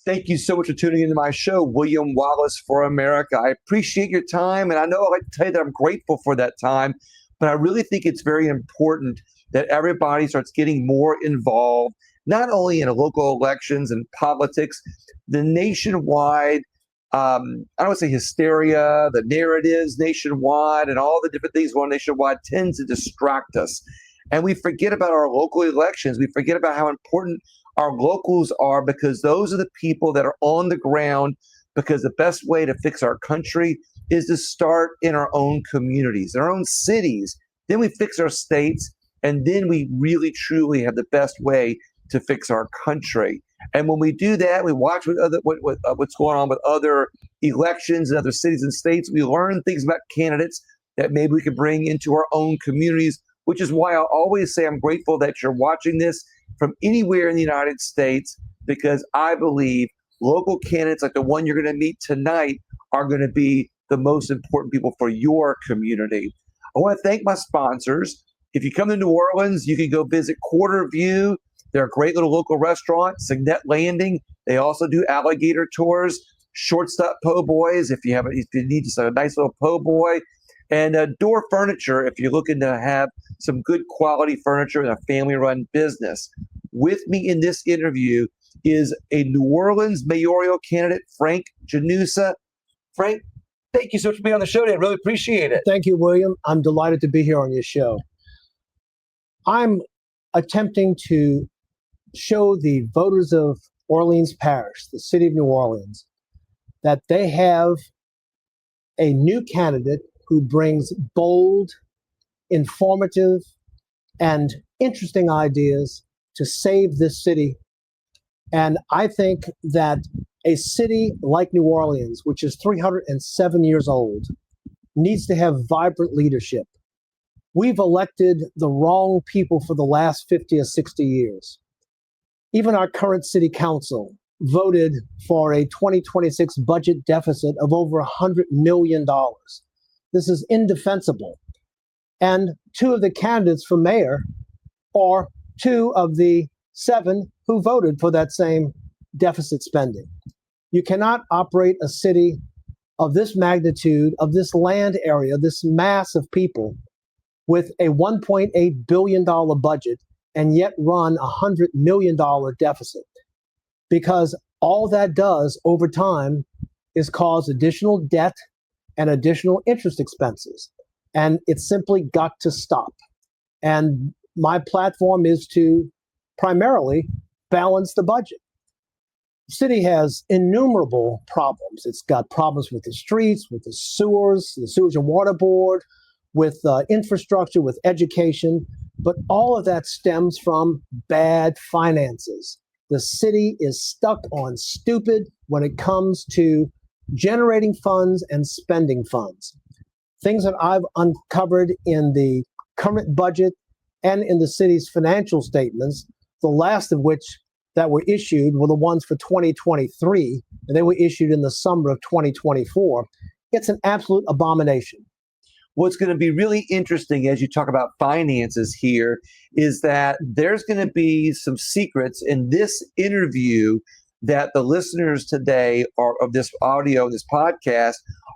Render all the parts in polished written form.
Thank you so much for tuning into my show, William Wallace for America. I appreciate your time, and I know I like to tell you that I'm grateful for that time, but I really think it's very important that everybody starts getting more involved, not only in local elections and politics, the nationwide, I don't want to say hysteria, the narratives nationwide, and all the different things going on nationwide tends to distract us. And we forget about our local elections. We forget about how important our locals are, because those are the people that are on the ground, because the best way to fix our country is to start in our own communities, in our own cities. Then we fix our states, and then we really truly have the best way to fix our country. And when we do that, we watch what's going on with other elections in other cities and states. We learn things about candidates that maybe we can bring into our own communities, which is why I always say I'm grateful that you're watching this from anywhere in the United States, because I believe local candidates like the one you're going to meet tonight are going to be the most important people for your community. I want to thank my sponsors. If you come to New Orleans, you can go visit Quarter View. They're a great little local restaurant, Signet Landing. They also do alligator tours, Shortstop Po' Boys if you need just a nice little po' boy, and Door Furniture if you're looking to have some good quality furniture in a family-run business. With me in this interview is a New Orleans mayoral candidate, Frank Janusa. Frank, thank you so much for being on the show today. I really appreciate it. Thank you, William. I'm delighted to be here on your show. I'm attempting to show the voters of Orleans Parish, the city of New Orleans, that they have a new candidate who brings bold, informative, and interesting ideas to save this city. And I think that a city like New Orleans, which is 307 years old, needs to have vibrant leadership. We've elected the wrong people for the last 50 or 60 years. Even our current city council voted for a 2026 budget deficit of over $100 million. This is indefensible. And two of the candidates for mayor are two of the 7 who voted for that same deficit spending. You cannot operate a city of this magnitude, of this land area, this mass of people, with a $1.8 billion budget and yet run a $100 million deficit. Because all that does over time is cause additional debt and additional interest expenses. And it's simply got to stop. And my platform is to primarily balance the budget. The city has innumerable problems. It's got problems with the streets, with the sewage and water board, with infrastructure, with education. But all of that stems from bad finances. The city is stuck on stupid when it comes to generating funds and spending funds. Things that I've uncovered in the current budget and in the city's financial statements, the last of which that were issued were the ones for 2023, and they were issued in the summer of 2024. It's an absolute abomination. What's going to be really interesting as you talk about finances here is that there's going to be some secrets in this interview that the listeners today of this audio, this podcast,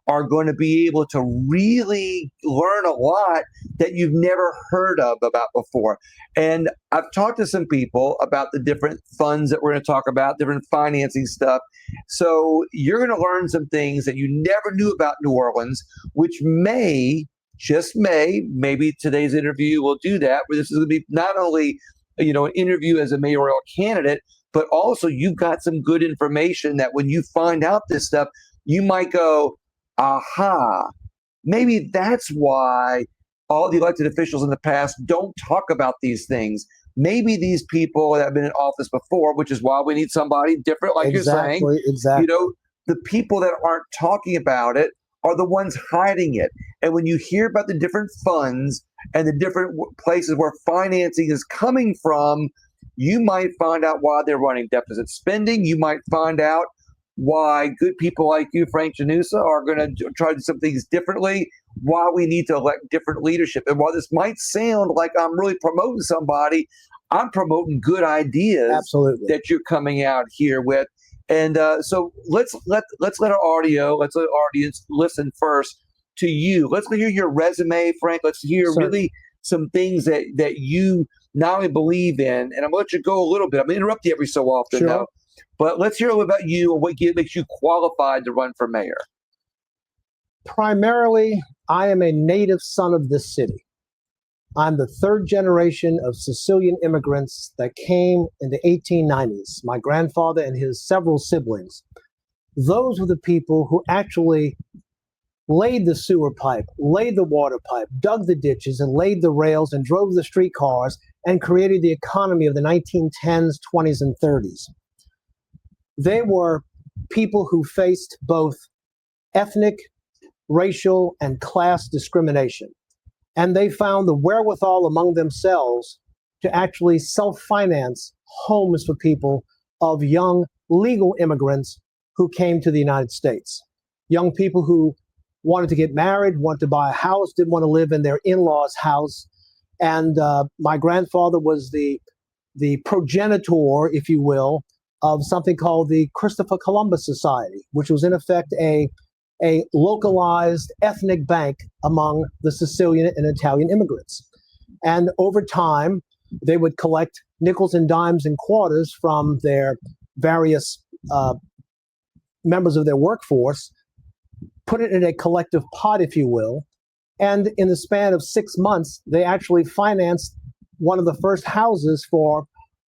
are going to be able to really learn a lot that you've never heard about before. And I've talked to some people about the different funds that we're going to talk about, different financing stuff. So you're going to learn some things that you never knew about New Orleans, which maybe today's interview will do that, where this is going to be not only, an interview as a mayoral candidate, but also you've got some good information that when you find out this stuff, you might go, aha, maybe that's why all the elected officials in the past don't talk about these things. Maybe these people that have been in office before, which is why we need somebody different, like you're saying. Exactly. The people that aren't talking about it are the ones hiding it. And when you hear about the different funds and the different places where financing is coming from, you might find out why they're running deficit spending. You might find out why good people like you, Frank Janusa, are going to try to do some things differently, why we need to elect different leadership. And while this might sound like I'm really promoting somebody, I'm promoting good ideas Absolutely. that you're coming out here with. And so let's let our audience listen first to you. Let's hear your resume, Frank. Let's hear Certainly. really some things that you not only believe in. And I'm gonna let you go a little bit. I'm gonna interrupt you every so often, Sure. though. But let's hear a little about you and what makes you qualified to run for mayor. Primarily, I am a native son of this city. I'm the third generation of Sicilian immigrants that came in the 1890s. My grandfather and his several siblings. Those were the people who actually laid the sewer pipe, laid the water pipe, dug the ditches, and laid the rails and drove the streetcars and created the economy of the 1910s, 20s, and 30s. They were people who faced both ethnic, racial, and class discrimination. And they found the wherewithal among themselves to actually self-finance homes for people of young legal immigrants who came to the United States. Young people who wanted to get married, wanted to buy a house, didn't want to live in their in-laws' house. And my grandfather was the progenitor, if you will, of something called the Christopher Columbus Society, which was in effect a localized ethnic bank among the Sicilian and Italian immigrants. And over time, they would collect nickels and dimes and quarters from their various members of their workforce, put it in a collective pot, if you will. And in the span of 6 months, they actually financed one of the first houses for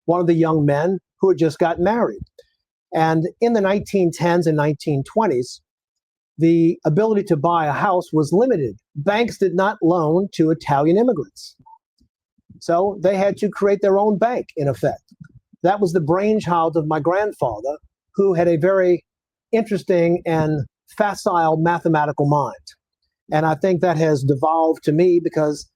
one of the young men who had just gotten married. And in the 1910s and 1920s, the ability to buy a house was limited. Banks did not loan to Italian immigrants. So they had to create their own bank, in effect. That was the brainchild of my grandfather, who had a very interesting and facile mathematical mind. And I think that has devolved to me because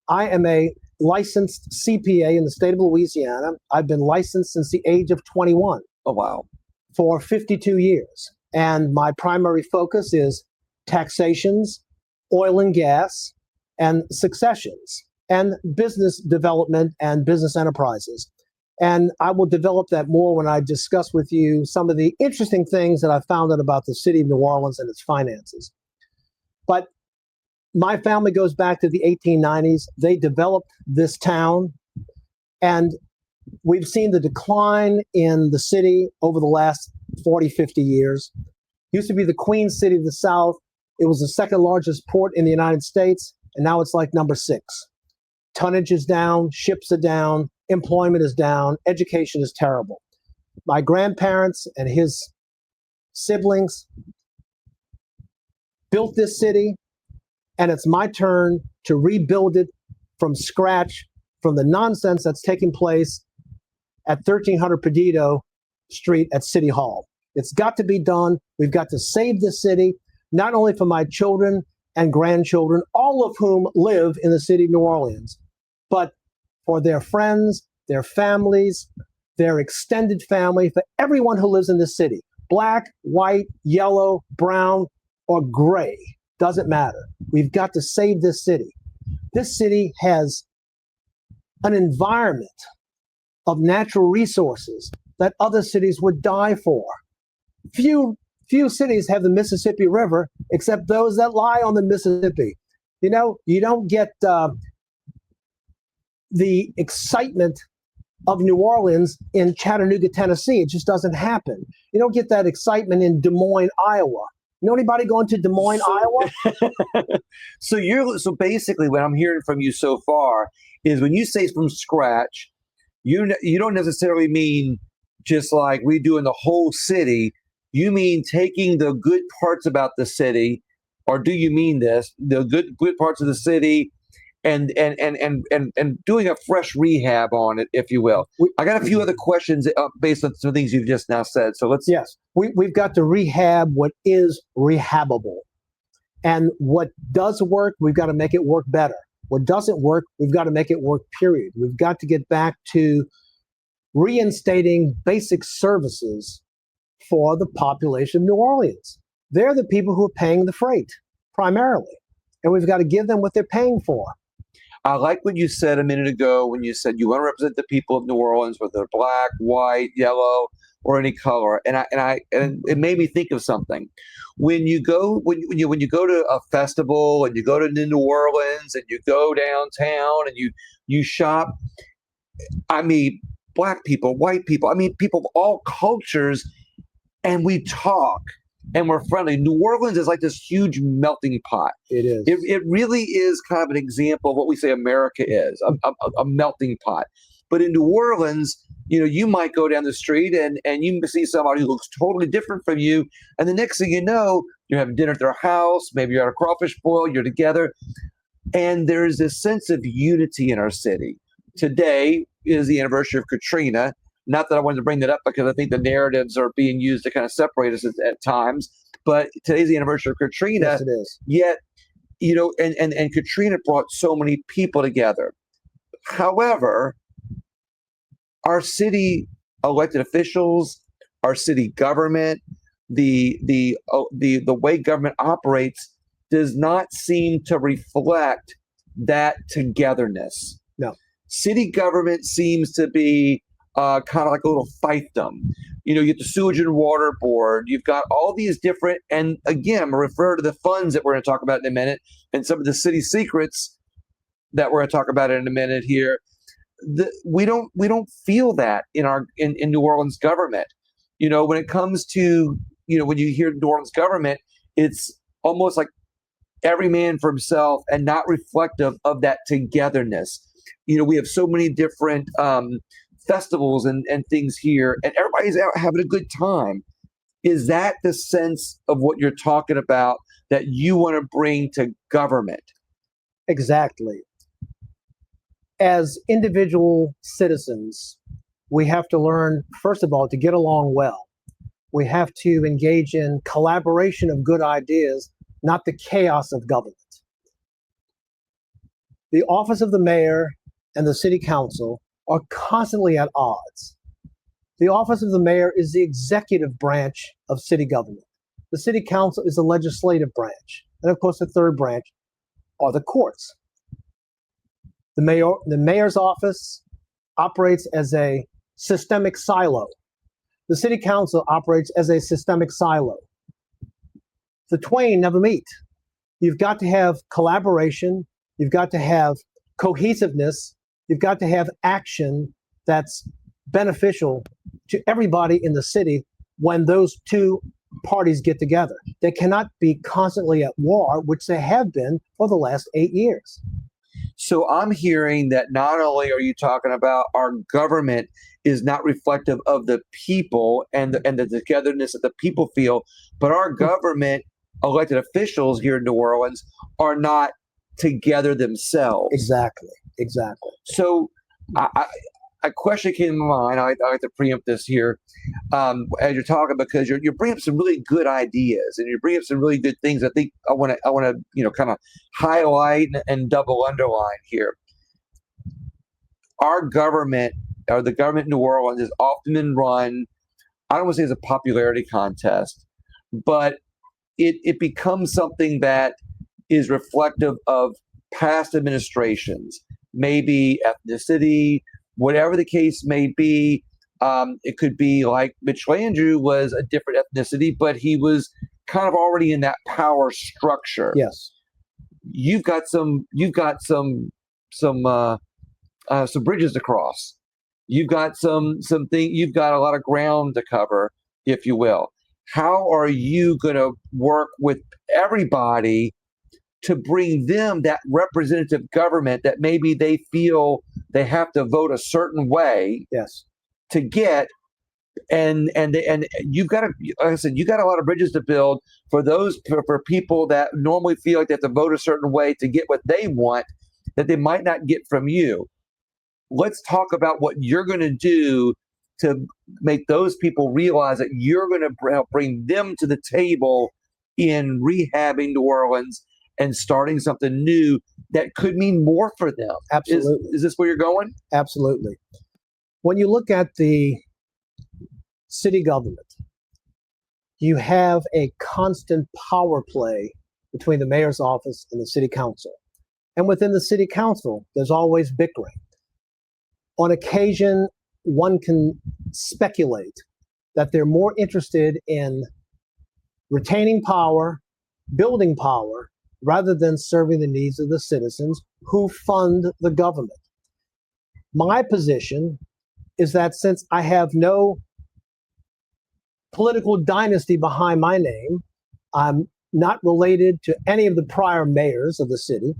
I am a licensed CPA in the state of Louisiana. I've been licensed since the age of 21. Oh, wow. For 52 years. And my primary focus is taxations, oil and gas, and successions, and business development and business enterprises. And I will develop that more when I discuss with you some of the interesting things that I found out about the city of New Orleans and its finances. But my family goes back to the 1890s. They developed this town, and we've seen the decline in the city over the last 40, 50 years. Used to be the Queen City of the South. It was the second largest port in the United States, and now it's like number 6. Tonnage is down, ships are down, employment is down, education is terrible. My grandparents and his siblings built this city, and it's my turn to rebuild it from scratch, from the nonsense that's taking place at 1300 Perdido Street at City Hall. It's got to be done. We've got to save this city, not only for my children and grandchildren, all of whom live in the city of New Orleans, but for their friends, their families, their extended family, for everyone who lives in this city. Black, white, yellow, brown, or gray, doesn't matter. We've got to save this city. This city has an environment of natural resources that other cities would die for. Few cities have the Mississippi River except those that lie on the Mississippi. You know, you don't get the excitement of New Orleans in Chattanooga, Tennessee. It just doesn't happen. You don't get that excitement in Des Moines, Iowa. You know anybody going to Des Moines, Iowa? So basically what I'm hearing from you so far is when you say from scratch, you don't necessarily mean just like redoing the whole city. You mean taking the good parts about the city, or do you mean this, the good parts of the city and doing a fresh rehab on it, if you will? I got a few other questions based on some things you've just now said. So let's. Yes, we've got to rehab what is rehabable. And what does work, we've got to make it work better. What doesn't work, we've got to make it work, period. We've got to get back to reinstating basic services for the population of New Orleans. They're the people who are paying the freight, primarily. And we've got to give them what they're paying for. I like what you said a minute ago when you said you want to represent the people of New Orleans, whether they're black, white, yellow, or any color. And it made me think of something. When you go to a festival and you go to New Orleans and you go downtown and you shop, I mean, black people, white people, I mean, people of all cultures, and we talk and we're friendly. New Orleans is like this huge melting pot. It is. It really is kind of an example of what we say America is, a melting pot. But in New Orleans, you might go down the street and you see somebody who looks totally different from you. And the next thing you know, you're having dinner at their house. Maybe you're at a crawfish boil, you're together. And there's this sense of unity in our city. Today is the anniversary of Katrina. Not that I wanted to bring that up because I think the narratives are being used to kind of separate us at times. But today's the anniversary of Katrina. Yes, it is. Yet, and Katrina brought so many people together. However, our city elected officials, our city government, the way government operates does not seem to reflect that togetherness. No. City government seems to be kind of like a little fiefdom. You get the sewage and water board. You've got all these different, and again, I'm going to refer to the funds that we're going to talk about in a minute, and some of the city secrets that we're going to talk about in a minute here. We don't feel that in New Orleans government. When it comes to when you hear New Orleans government, it's almost like every man for himself and not reflective of that togetherness. We have so many different festivals and things here, and everybody's out having a good time. Is that the sense of what you're talking about that you want to bring to government? Exactly. As individual citizens, we have to learn, first of all, to get along well. We have to engage in collaboration of good ideas, not the chaos of government. The office of the mayor and the city council are constantly at odds. The office of the mayor is the executive branch of city government. The city council is the legislative branch. And of course, the third branch are the courts. The mayor's office operates as a systemic silo. The city council operates as a systemic silo. The twain never meet. You've got to have collaboration. You've got to have cohesiveness. You've got to have action that's beneficial to everybody in the city when those two parties get together. They cannot be constantly at war, which they have been for the last 8 years. So I'm hearing that not only are you talking about our government is not reflective of the people and the togetherness that the people feel, but our government elected officials here in New Orleans are not together themselves. Exactly. So a question came to mind. I like to preempt this here as you're talking, because you're bringing up some really good ideas and you're bringing up some really good things. I think I want to kind of highlight and double underline here. Our government, or the government in New Orleans, has often been run, I don't want to say it's a popularity contest, but it becomes something that is reflective of past administrations, maybe ethnicity, whatever the case may be. It could be like Mitch Landrieu was a different ethnicity, but he was kind of already in that power structure. Yes. You've got some bridges to cross. You've got you've got a lot of ground to cover, if you will. How are you going to work with everybody to bring them that representative government that maybe they feel they have to vote a certain way? Yes. To get, and you've got to, like I said, you got a lot of bridges to build for for people that normally feel like they have to vote a certain way to get what they want that they might not get from you. Let's talk about what you're going to do to make those people realize that you're going to help bring them to the table in rehabbing New Orleans and starting something new that could mean more for them. Absolutely. Is this where you're going? Absolutely. When you look at the city government, you have a constant power play between the mayor's office and the city council. And within the city council, there's always bickering. On occasion, one can speculate that they're more interested in retaining power, building power, rather than serving the needs of the citizens who fund the government. My position is that since I have no political dynasty behind my name, I'm not related to any of the prior mayors of the city,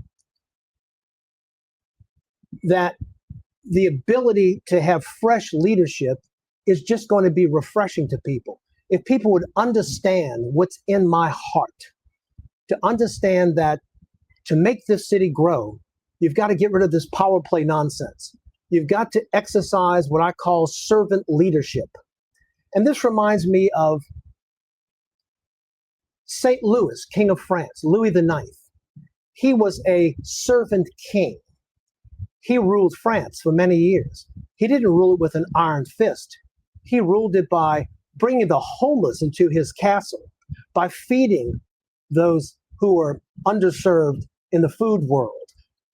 that the ability to have fresh leadership is just going to be refreshing to people. If people would understand what's in my heart, to understand that to make this city grow, you've got to get rid of this power play nonsense. You've got to exercise what I call servant leadership. And this reminds me of St. Louis, King of France, Louis IX. He was a servant king. He ruled France for many years. He didn't rule it with an iron fist. He ruled it by bringing the homeless into his castle, by feeding those who were underserved in the food world,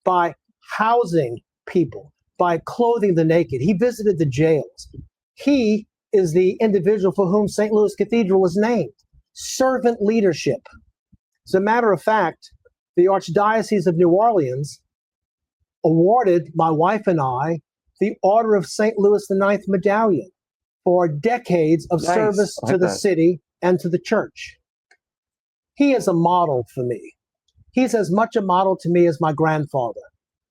by housing people, by clothing the naked. He visited the jails. He is the individual for whom St. Louis Cathedral is named. Servant leadership. As a matter of fact, the Archdiocese of New Orleans awarded my wife and I the Order of St. Louis IX Medallion for decades of service to the city and to the church. He is a model for me. He's as much a model to me as my grandfather,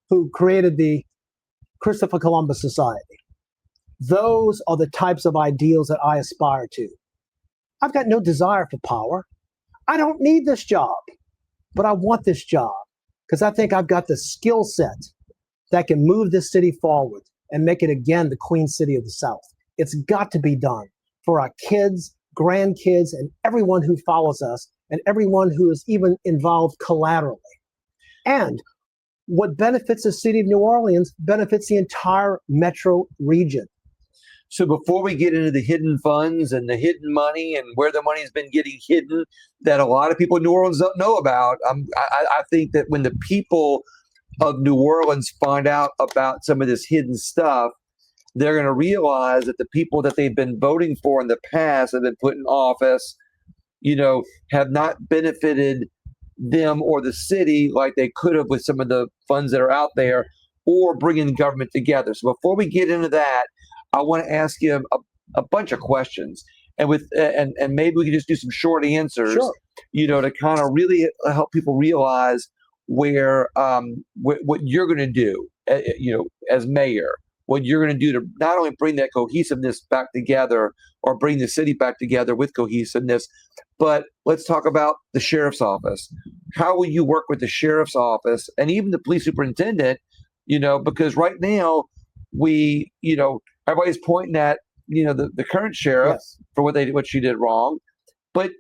who created the Christopher Columbus Society. Those are the types of ideals that I aspire to. I've got no desire for power. I don't need this job, but I want this job because I think I've got the skill set that can move this city forward and make it again the Queen City of the South. It's got to be done for our kids, grandkids, and everyone who follows us and everyone who is even involved collaterally. And what benefits the city of New Orleans benefits the entire metro region. So before we get into the hidden funds and the hidden money and where the money has been getting hidden that a lot of people in New Orleans don't know about, I think that when the people of New Orleans find out about some of this hidden stuff, they're going to realize that the people that they've been voting for in the past have been put in office, have not benefited them or the city like they could have with some of the funds that are out there, or bringing government together. So before we get into that, I want to ask you a bunch of questions, and maybe we can just do some short answers, Sure. To kind of really help people realize where what you're going to do, as mayor, what you're going to do to not only bring that cohesiveness back together or bring the city back together with cohesiveness, but let's talk about the sheriff's office. How will you work with the sheriff's office and even the police superintendent? Because right now everybody's pointing at the current sheriff Yes. for what she did wrong, but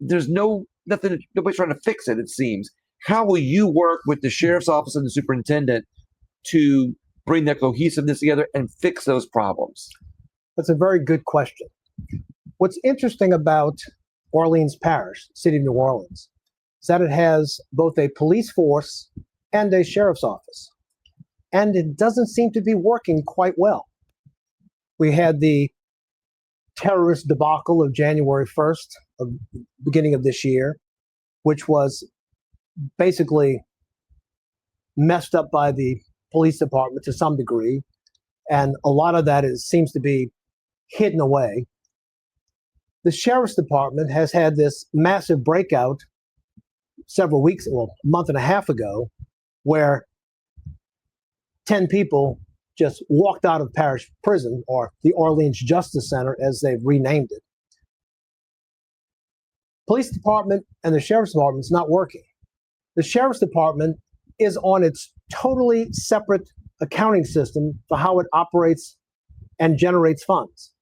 there's nothing. Nobody's trying to fix it. It seems. How will you work with the sheriff's office and the superintendent to bring that cohesiveness together and fix those problems? That's a very good question. What's interesting about Orleans Parish, City of New Orleans, is that it has both a police force and a sheriff's office. And it doesn't seem to be working quite well. We had the terrorist debacle of January 1st, of beginning of this year, which was basically messed up by the police department to some degree. And a lot of that seems to be hidden away. The sheriff's department has had this massive breakout a month and a half ago, where 10 people just walked out of parish prison, or the Orleans Justice Center, as they've renamed it. Police department and the sheriff's department is not working. The sheriff's department is on its totally separate accounting system for how it operates and generates funds.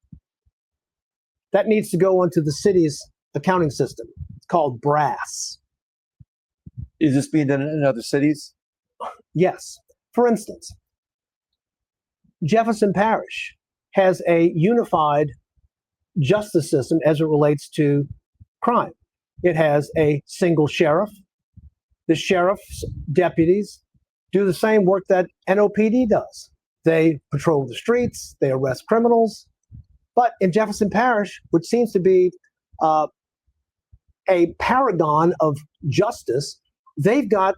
That needs to go onto the city's accounting system. It's called BRASS. Is this being done in other cities? Yes. For instance, Jefferson Parish has a unified justice system as it relates to crime. It has a single sheriff. The sheriff's deputies do the same work that NOPD does. They patrol the streets, they arrest criminals, But in Jefferson Parish, which seems to be a paragon of justice, they've got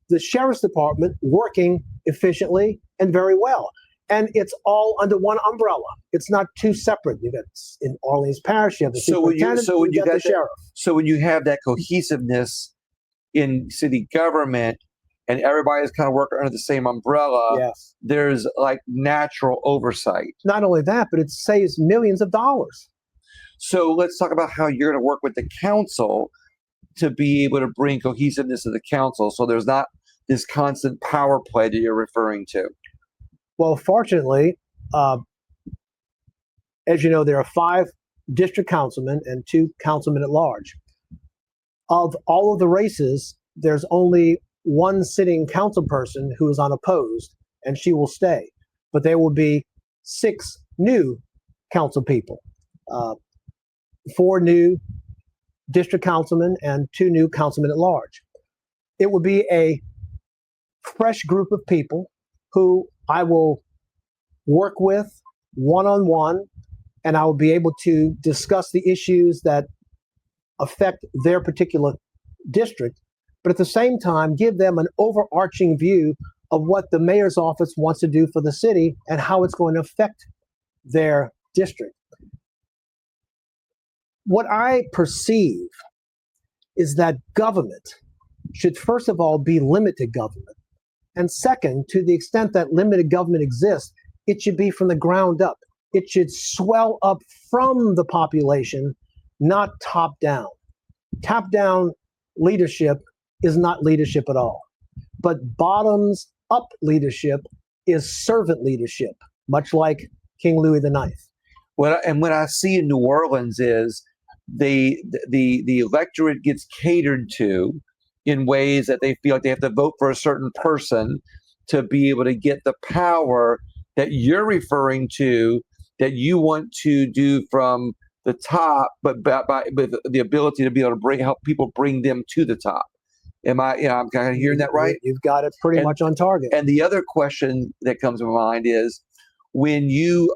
the sheriff's department working efficiently and very well. And it's all under one umbrella. It's not two separate. You got in Orleans Parish, you have the superintendent, you got the sheriff. So when you have that cohesiveness in city government and everybody's kind of working under the same umbrella, yes, there's like natural oversight. Not only that, but it saves millions of dollars. So let's talk about how you're going to work with the council to be able to bring cohesiveness to the council, so there's not this constant power play that you're referring to. Well, fortunately, as you know, there are 5 district councilmen and 2 councilmen at large. Of all of the races, there's only one sitting council person who is unopposed, and she will stay. But there will be 6 new council people, 4 new district councilmen and 2 new councilmen at large. It will be a fresh group of people who I will work with one-on-one, and I will be able to discuss the issues that affect their particular district, but at the same time give them an overarching view of what the mayor's office wants to do for the city and how it's going to affect their district. What I perceive is that government should first of all be limited government. And second, to the extent that limited government exists, it should be from the ground up. It should swell up from the population, not top down. Top down leadership is not leadership at all. But bottoms up leadership is servant leadership, much like King Louis IX. What I see in New Orleans is the electorate gets catered to in ways that they feel like they have to vote for a certain person to be able to get the power that you're referring to, that you want to do from the top, but with the ability to be able to help people bring them to the top. I'm kind of hearing that right? You've got it pretty much on target. And the other question that comes to mind is when you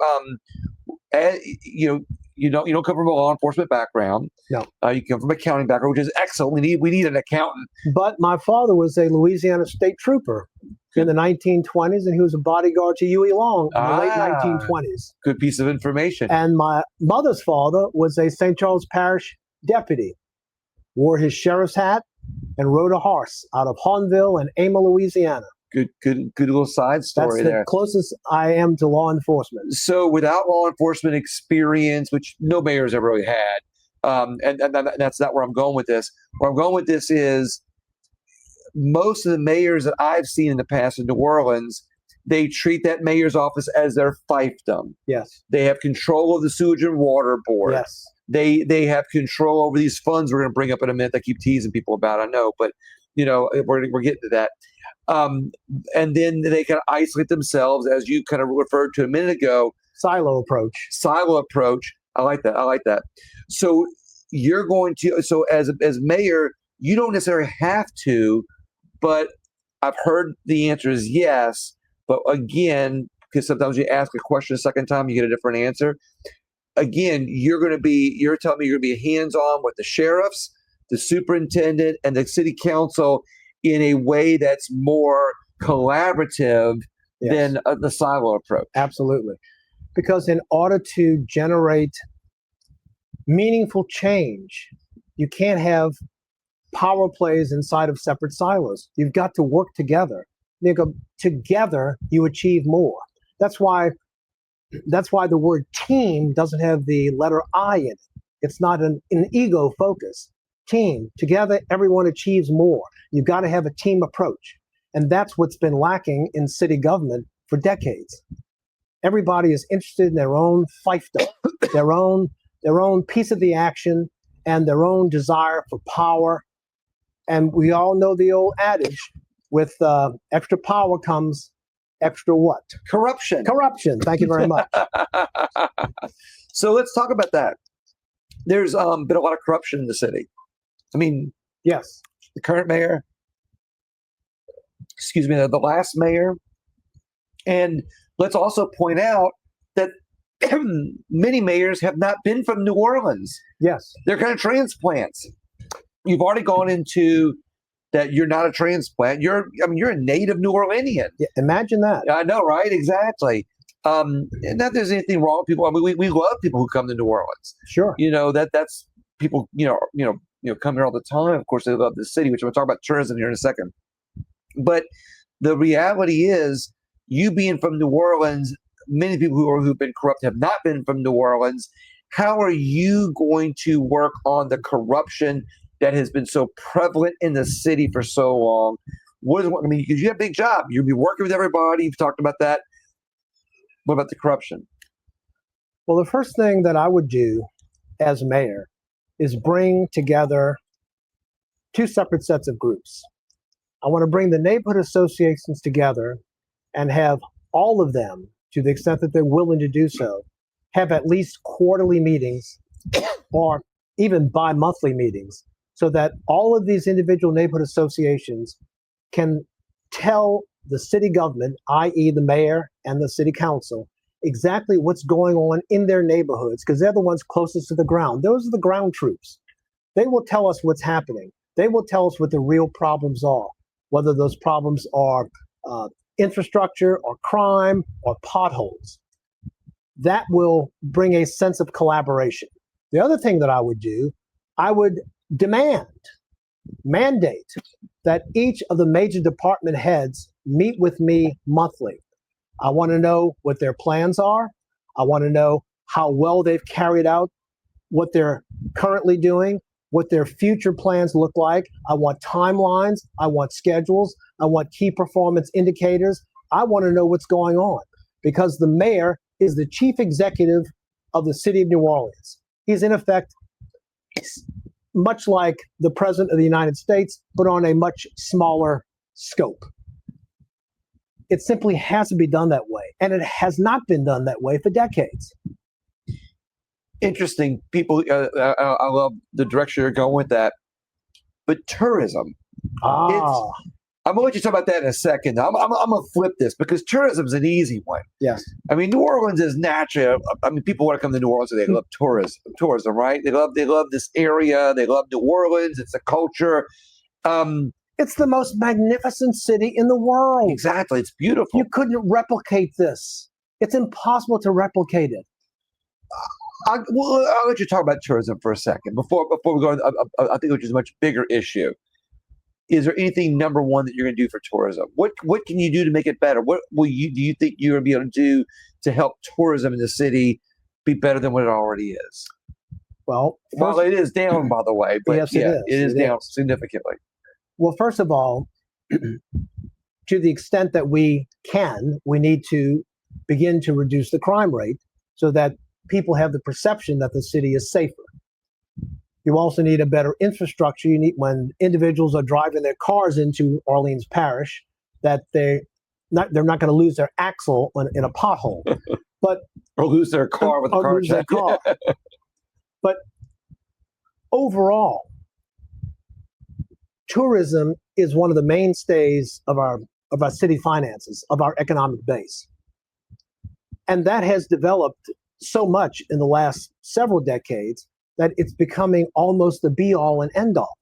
don't come from a law enforcement background. No. You come from an accounting background, which is excellent. We need an accountant. But my father was a Louisiana state trooper in the 1920s, and he was a bodyguard to Huey Long in the late 1920s. Good piece of information. And my mother's father was a St. Charles Parish deputy, wore his sheriff's hat, and rode a horse out of Hawnville and Ama, Louisiana. Good little side story there. That's the closest I am to law enforcement. So without law enforcement experience, which no mayor's ever really had, and that's not where I'm going with this. Where I'm going with this is most of the mayors that I've seen in the past in New Orleans, they treat that mayor's office as their fiefdom. Yes. They have control of the sewage and water board. Yes. They have control over these funds we're going to bring up in a minute. I keep teasing people about, I know, but we're getting to that. And then they kind of isolate themselves, as you kind of referred to a minute ago. Silo approach. I like that. So you're going to, so as mayor, you don't necessarily have to, but I've heard the answer is yes. But again, because sometimes you ask a question a second time, you get a different answer. Again, you're telling me you're going to be hands-on with the sheriffs, the superintendent, and the city council in a way that's more collaborative than the silo approach. Absolutely. Because in order to generate meaningful change, you can't have power plays inside of separate silos. You've got to work together. Together, you achieve more. That's why the word team doesn't have the letter I in it. It's not an ego focus. Team, together, everyone achieves more. You've got to have a team approach. And that's what's been lacking in city government for decades. Everybody is interested in their own fiefdom, their own piece of the action, and their own desire for power. And we all know the old adage, with extra power comes extra what? Corruption. Thank you very much. So let's talk about that. There's been a lot of corruption in the city. I mean, yes, the current mayor, the last mayor. And let's also point out that many mayors have not been from New Orleans. Yes. They're kind of transplants. You've already gone into that you're not a transplant. You're a native New Orleanian. Yeah, imagine that. I know, right? Exactly. And not there's anything wrong with people. I mean, we love people who come to New Orleans. Sure. That's people, come here all the time. Of course, they love the city, which I'm going to talk about tourism here in a second. But the reality is, you being from New Orleans, many people who've been corrupt have not been from New Orleans. How are you going to work on the corruption that has been so prevalent in the city for so long? Because you have a big job. You'll be working with everybody. You've talked about that. What about the corruption? Well, the first thing that I would do as mayor is bring together two separate sets of groups. I want to bring the neighborhood associations together and have all of them, to the extent that they're willing to do so, have at least quarterly meetings or even bi-monthly meetings, so that all of these individual neighborhood associations can tell the city government, i.e. the mayor and the city council, exactly what's going on in their neighborhoods, because they're the ones closest to the ground. Those are the ground troops. They will tell us what's happening. They will tell us what the real problems are, whether those problems are infrastructure or crime or potholes. That will bring a sense of collaboration. The other thing that I would do, I would mandate that each of the major department heads meet with me monthly. I want to know what their plans are. I want to know how well they've carried out what they're currently doing, what their future plans look like. I want timelines. I want schedules. I want key performance indicators. I want to know what's going on, because the mayor is the chief executive of the city of New Orleans. He's in effect much like the president of the United States, but on a much smaller scope. It simply has to be done that way, and it has not been done that way for decades. Interesting. People, I love the direction you're going with that. But tourism, I'm going to let you talk about that in a second. I'm going to flip this, because tourism's an easy one. Yes. I mean, New Orleans is natural. I mean, people want to come to New Orleans, so they love tourism, right? They love this area. They love New Orleans. It's a culture. It's the most magnificent city in the world. Exactly. It's beautiful. You couldn't replicate this. It's impossible to replicate it. I'll let you talk about tourism for a second before we go. I think which is a much bigger issue. Is there anything, number one, that you're going to do for tourism? What can you do to make it better? What do you think you're going to be able to do to help tourism in the city be better than what it already is? Well, it is down, by the way, but yes, it is down significantly. Well, first of all, to the extent that we can, we need to begin to reduce the crime rate so that people have the perception that the city is safer. You also need a better infrastructure. You need, when individuals are driving their cars into Orleans Parish, that they're not going to lose their axle in a pothole, or lose their car with a car check. But overall, tourism is one of the mainstays of our city finances, of our economic base, and that has developed so much in the last several decades that it's becoming almost the be-all and end-all.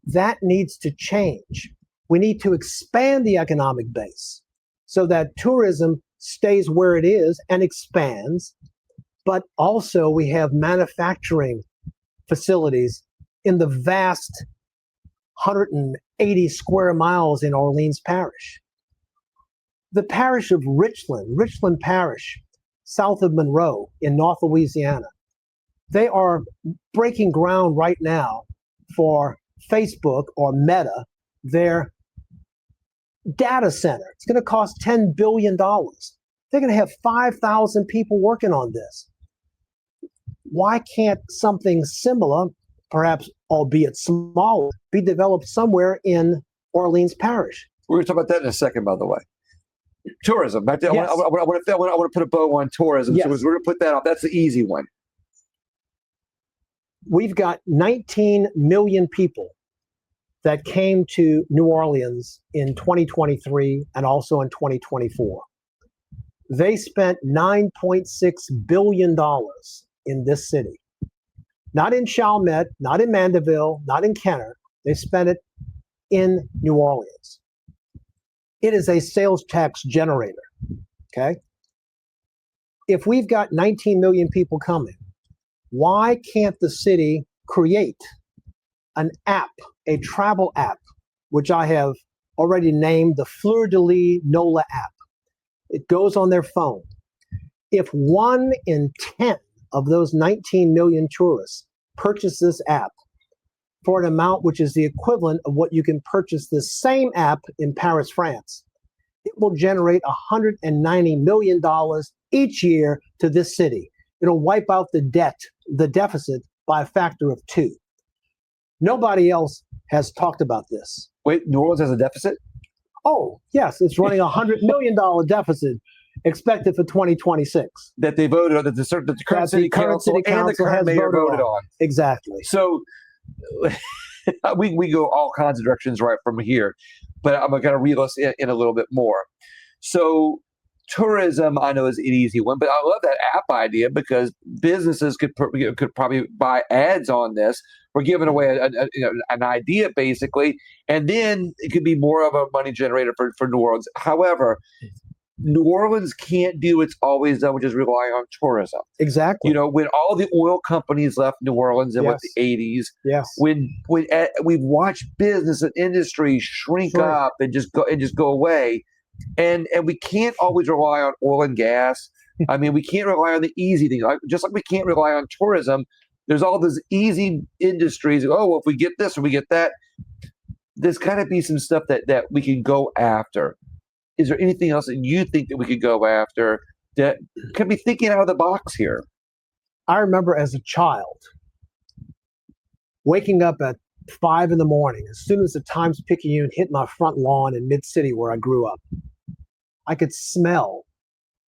That needs to change. We need to expand the economic base so that tourism stays where it is and expands, but also we have manufacturing facilities in the vast 180 square miles in Orleans Parish. The parish of Richland Parish, south of Monroe in North Louisiana, they are breaking ground right now for Facebook or Meta, their data center. It's going to cost $10 billion. They're going to have 5,000 people working on this. Why can't something similar, perhaps albeit small, be developed somewhere in Orleans Parish? We're going to talk about that in a second, by the way. Tourism. Back there, yes. I want to put a bow on tourism. Yes. So we're going to put that off. That's the easy one. We've got 19 million people that came to New Orleans in 2023 and also in 2024. They spent $9.6 billion in this city. Not in Chalmette, not in Mandeville, not in Kenner. They spent it in New Orleans. It is a sales tax generator, okay? If we've got 19 million people coming, why can't the city create an app, a travel app, which I have already named the Fleur de Lis NOLA app? It goes on their phone. If 1 in 10 of those 19 million tourists purchase this app for an amount which is the equivalent of what you can purchase this same app in Paris, France, it will generate $190 million each year to this city. It'll wipe out the deficit by a factor of 2. Nobody else has talked about this. Wait, New Orleans has a deficit? Oh, yes, it's running a $100 million deficit expected for 2026. That they voted on, that the current city council and the current mayor voted on. Exactly. So we go all kinds of directions right from here, but I'm going to reel us in a little bit more. So tourism, I know, is an easy one, but I love that app idea because businesses could probably buy ads on this. We're giving away an idea, basically, and then it could be more of a money generator for New Orleans. However, New Orleans can't do what's always done, which is rely on tourism. Exactly. You know, when all the oil companies left New Orleans in Yes. the 80s, Yes. when we've watched business and industry shrink Sure. up and just go away, and we can't always rely on oil and gas. I mean, we can't rely on the easy things. Just like we can't rely on tourism, there's all those easy industries. Oh, well, if we get this or we get that, there's got to be some stuff that we can go after. Is there anything else that you think that we could go after that can be thinking out of the box here? I remember as a child waking up at 5 in the morning, as soon as the Times-Picayune hit my front lawn in Mid-City where I grew up. I could smell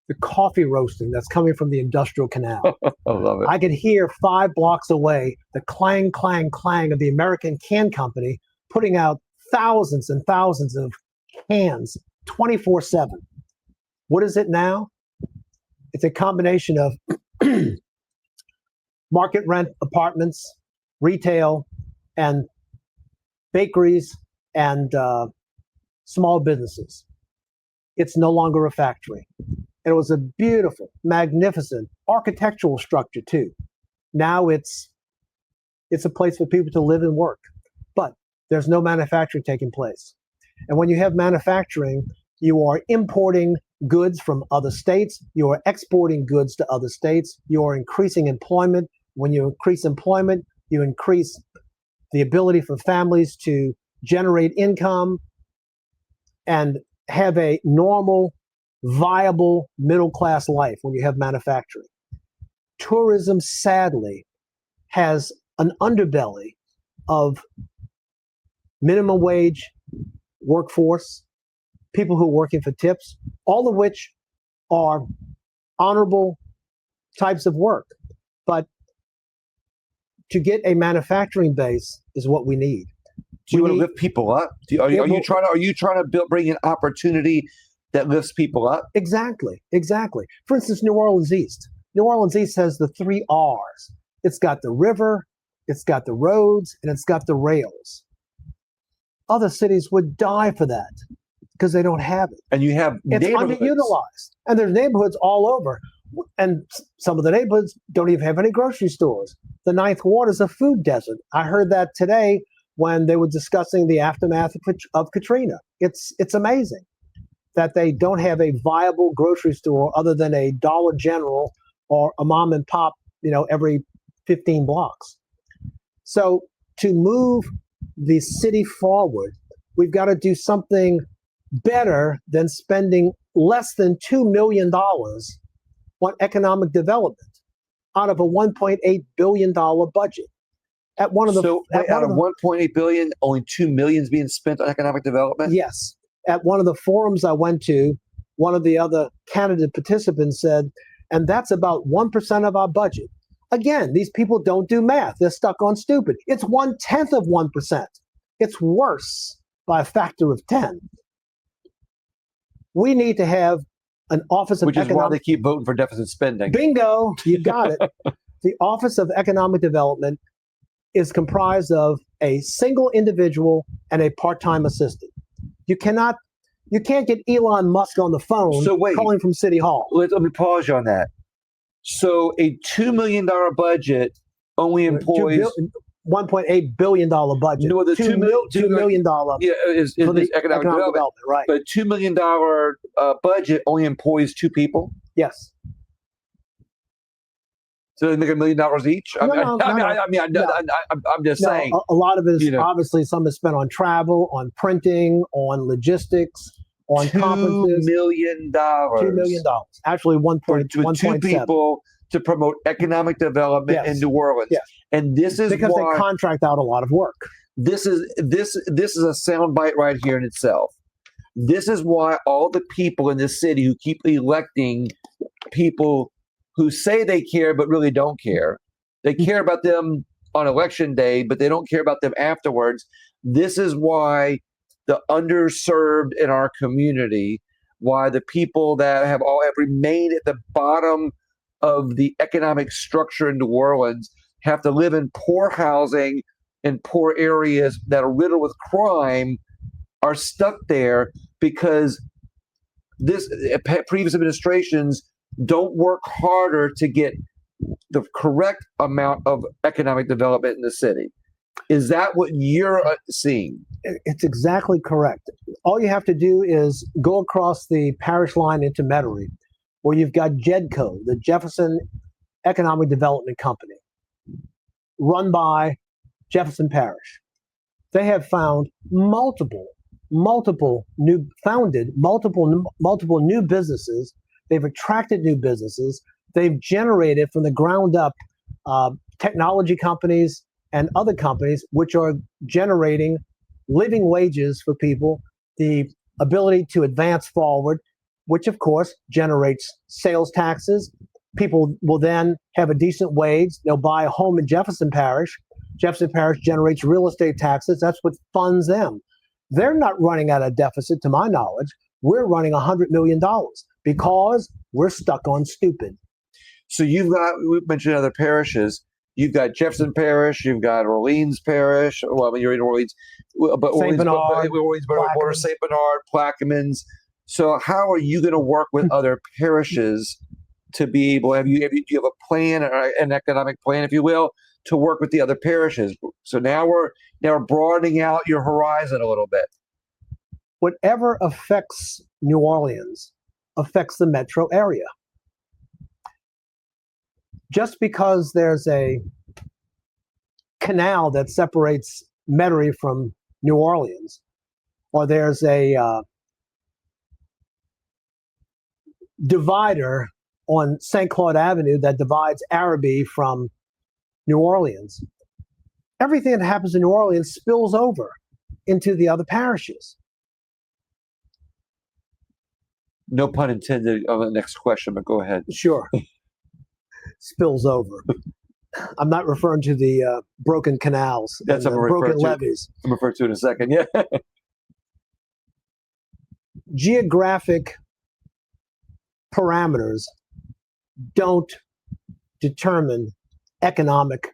the coffee roasting that's coming from the industrial canal. I love it. I could hear 5 blocks away the clang, clang, clang of the American Can Company putting out thousands and thousands of cans 24/7. What is it now? It's a combination of market rent apartments, retail, and bakeries and small businesses. It's no longer a factory. And it was a beautiful, magnificent architectural structure too. Now it's a place for people to live and work, but there's no manufacturing taking place. And when you have manufacturing, you are importing goods from other states, you are exporting goods to other states, you are increasing employment. When you increase employment, you increase the ability for families to generate income and have a normal, viable middle-class life when you have manufacturing. Tourism, sadly, has an underbelly of minimum wage workforce, people who are working for tips, all of which are honorable types of work. But to get a manufacturing base is what we need. Do you want to lift people up? Are you trying to bring an opportunity that lifts people up? Exactly. For instance, New Orleans East. New Orleans East has the 3 R's. It's got the river, it's got the roads, and it's got the rails. Other cities would die for that because they don't have it. And you have It's underutilized. And there's neighborhoods all over. And some of the neighborhoods don't even have any grocery stores. The Ninth Ward is a food desert. I heard that today when they were discussing the aftermath of Katrina. It's amazing that they don't have a viable grocery store other than a Dollar General or a mom and pop, every 15 blocks. So to move the city forward, we've got to do something better than spending less than $2 million on economic development out of a $1.8 billion budget. Out of $1.8 billion, only $2 million is being spent on economic development? Yes. At one of the forums I went to, one of the other candidate participants said, and that's about 1% of our budget. Again, these people don't do math. They're stuck on stupid. It's 1/10 of 1%. It's worse by a factor of 10. We need to have an Office of Which is why Economic... they keep voting for deficit spending. Bingo, you got it. The Office of Economic Development is comprised of a single individual and a part-time assistant. You can't get Elon Musk on the phone calling from City Hall. Let me pause you on that. So a $2 million budget only employs $1.8 billion budget. No, the $2 million is economic development, right? But $2 million budget only employs 2 people. Yes. So they make $1 million each. I'm just saying. A lot of it is obviously some is spent on travel, on printing, on logistics, on conferences. $2 million. $2 million. Actually, 1.7. 2 people to promote economic development in New Orleans. Yes. And this is because why they contract out a lot of work. This is a soundbite right here in itself. This is why all the people in this city who keep electing people who say they care but really don't care. They care about them on election day, but they don't care about them afterwards. This is why the underserved in our community, why the people that have remained at the bottom of the economic structure in New Orleans have to live in poor housing in poor areas that are riddled with crime, are stuck there because previous administrations don't work harder to get the correct amount of economic development in the city. Is that what you're seeing? It's exactly correct. All you have to do is go across the parish line into Metairie, where you've got JEDCO, the Jefferson Economic Development Company, run by Jefferson Parish. They have found multiple new businesses. They've attracted new businesses. They've generated from the ground up technology companies and other companies which are generating living wages for people, the ability to advance forward, which of course generates sales taxes. People will then have a decent wage. They'll buy a home in Jefferson Parish. Jefferson Parish generates real estate taxes. That's what funds them. They're not running at a deficit, to my knowledge. We're running $100 million because we're stuck on stupid. So we've mentioned other parishes. You've got Jefferson Parish, you've got Orleans Parish. Well, I mean, you're in Orleans, but St. Bernard, Orleans, St. Bernard, Plaquemines. So how are you going to work with other parishes to be able? Do you have a plan, an economic plan, if you will, to work with the other parishes? So now we're broadening out your horizon a little bit. Whatever affects New Orleans affects the metro area. Just because there's a canal that separates Metairie from New Orleans, or there's a divider on St. Claude Avenue that divides Araby from New Orleans, everything that happens in New Orleans spills over into the other parishes. No pun intended on the next question, but go ahead. Sure. Spills over. I'm not referring to the broken canals. That's what I'm broken levees. I'm referring to in a second. Yeah. Geographic parameters don't determine economic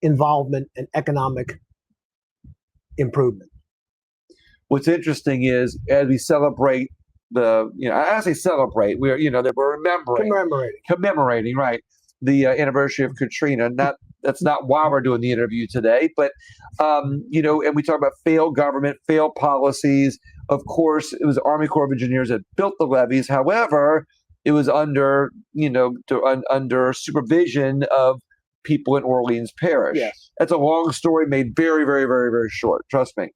involvement and economic improvement. What's interesting is as we celebrate as they celebrate, we're commemorating, right, the anniversary of Katrina. That's not why we're doing the interview today, but and we talk about failed government, failed policies. Of course, it was the Army Corps of Engineers that built the levees. However, it was under supervision of people in Orleans Parish. Yes. That's a long story made very, very, very, very short. Trust me.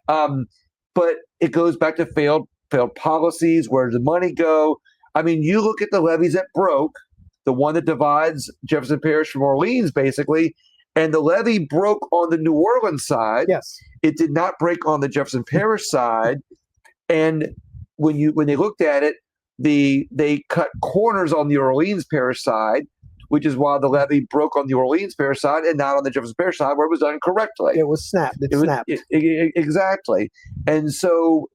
But it goes back to failed policies. Where does the money go? I mean, you look at the levees that broke, the one that divides Jefferson Parish from Orleans, basically, and the levee broke on the New Orleans side. Yes. It did not break on the Jefferson Parish side. And when they looked at it, they cut corners on the Orleans Parish side, which is why the levee broke on the Orleans Parish side and not on the Jefferson Parish side where it was done correctly. It was snapped. It snapped. Exactly. And so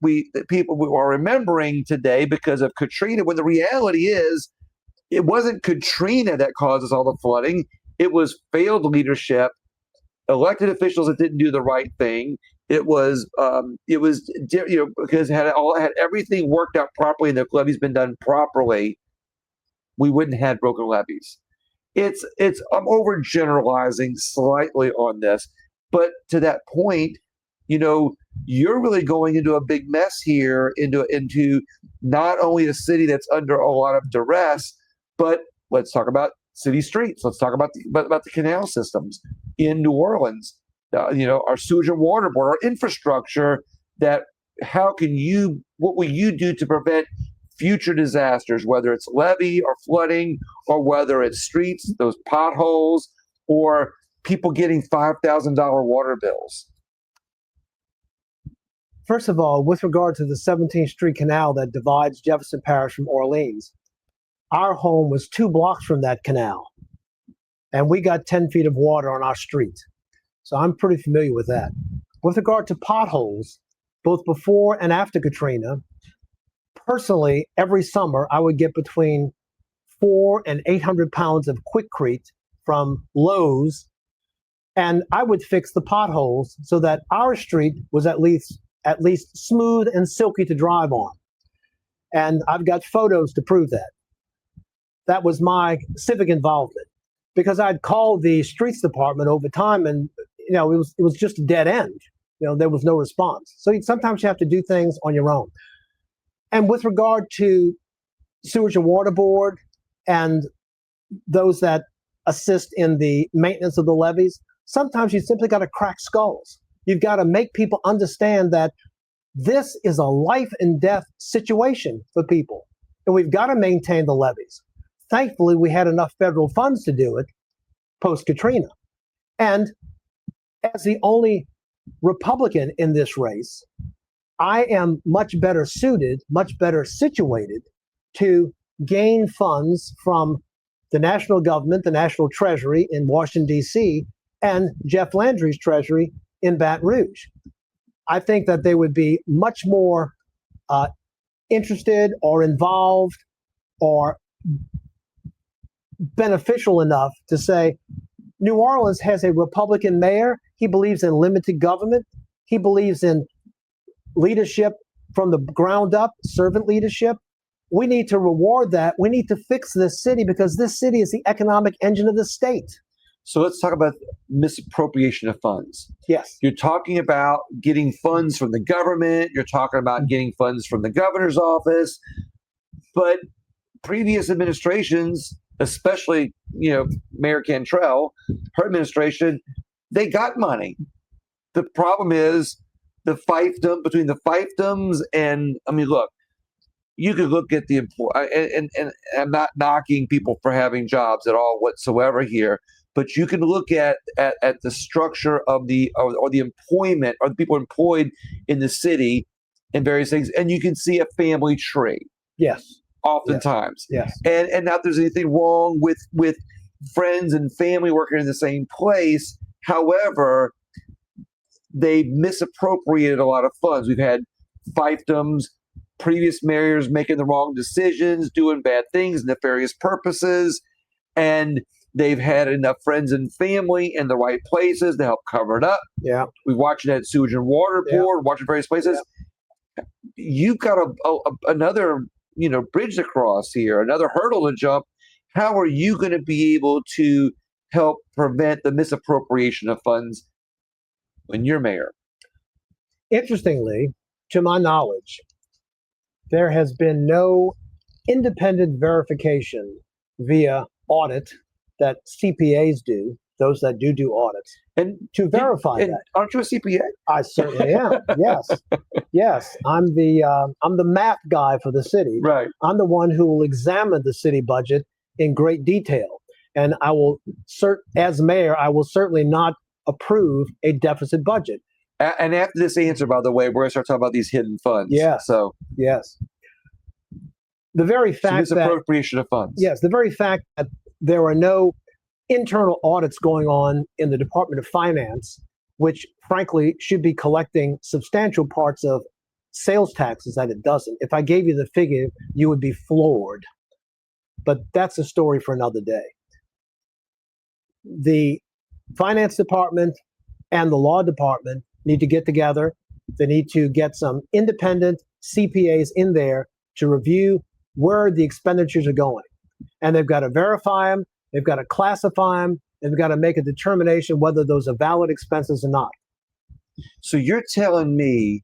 people are remembering today because of Katrina, when the reality is it wasn't Katrina that causes all the flooding. It was failed leadership, elected officials that didn't do the right thing. It was because had everything worked out properly and the levee's been done properly, we wouldn't have broken levees. I'm overgeneralizing slightly on this, but to that point, you're really going into a big mess here, into not only a city that's under a lot of duress, but let's talk about city streets. Let's talk about the canal systems in New Orleans. Our sewage and water board, our infrastructure. What will you do to prevent future disasters, whether it's levee or flooding, or whether it's streets, those potholes, or people getting $5,000 water bills? First of all, with regard to the 17th Street Canal that divides Jefferson Parish from Orleans, our home was 2 blocks from that canal, and we got 10 feet of water on our street. So I'm pretty familiar with that. With regard to potholes, both before and after Katrina, personally, every summer I would get between 400 and 800 pounds of Quikrete from Lowe's, and I would fix the potholes so that our street was at least smooth and silky to drive on. And I've got photos to prove that. That was my civic involvement, because I'd called the streets department over time, and it was just a dead end. There was no response. So sometimes you have to do things on your own. And with regard to sewage and water board and those that assist in the maintenance of the levees, sometimes you simply got to crack skulls. You've got to make people understand that this is a life and death situation for people, and we've got to maintain the levees. Thankfully, we had enough federal funds to do it post-Katrina. And as the only Republican in this race, I am much better suited, much better situated to gain funds from the national government, the national treasury in Washington, D.C., and Jeff Landry's treasury in Baton Rouge. I think that they would be much more interested or involved or beneficial enough to say, New Orleans has a Republican mayor. He believes in limited government. He believes in leadership from the ground up, servant leadership. We need to reward that. We need to fix this city because this city is the economic engine of the state. So let's talk about misappropriation of funds. Yes. You're talking about getting funds from the government. You're talking about getting funds from the governor's office. But previous administrations, especially, Mayor Cantrell, her administration, they got money. The problem is the fiefdom, between the fiefdoms and, look, you could look at the and I'm not knocking people for having jobs at all whatsoever here, but you can look at the structure of the employment or the people employed in the city and various things, and you can see a family tree. Yes. Oftentimes. Yes. And not there's anything wrong with friends and family working in the same place. However, they misappropriated a lot of funds. We've had fiefdoms, previous mayors making the wrong decisions, doing bad things, nefarious purposes, and they've had enough friends and family in the right places to help cover it up. Yeah. We've watched it at Sewage and Water Board, watching various places. Yeah. You've got another bridge to cross here, another hurdle to jump. How are you going to be able to help prevent the misappropriation of funds when you're mayor? Interestingly, to my knowledge, there has been no independent verification via audit that CPAs do, those that do audits, and to verify that. Aren't you a CPA? I certainly am. Yes, yes. I'm the math guy for the city. Right. I'm the one who will examine the city budget in great detail, and I will as mayor, I will certainly not approve a deficit budget. And after this answer, by the way, we're going to start talking about these hidden funds. Yeah. So yes, the very fact misappropriation of funds. Yes, the very fact that there are no internal audits going on in the Department of Finance, which frankly should be collecting substantial parts of sales taxes that it doesn't. If I gave you the figure, you would be floored. But that's a story for another day. The finance department and the law department need to get together. They need to get some independent CPAs in there to review where the expenditures are going. And they've got to verify them, they've got to classify them, they've got to make a determination whether those are valid expenses or not. So you're telling me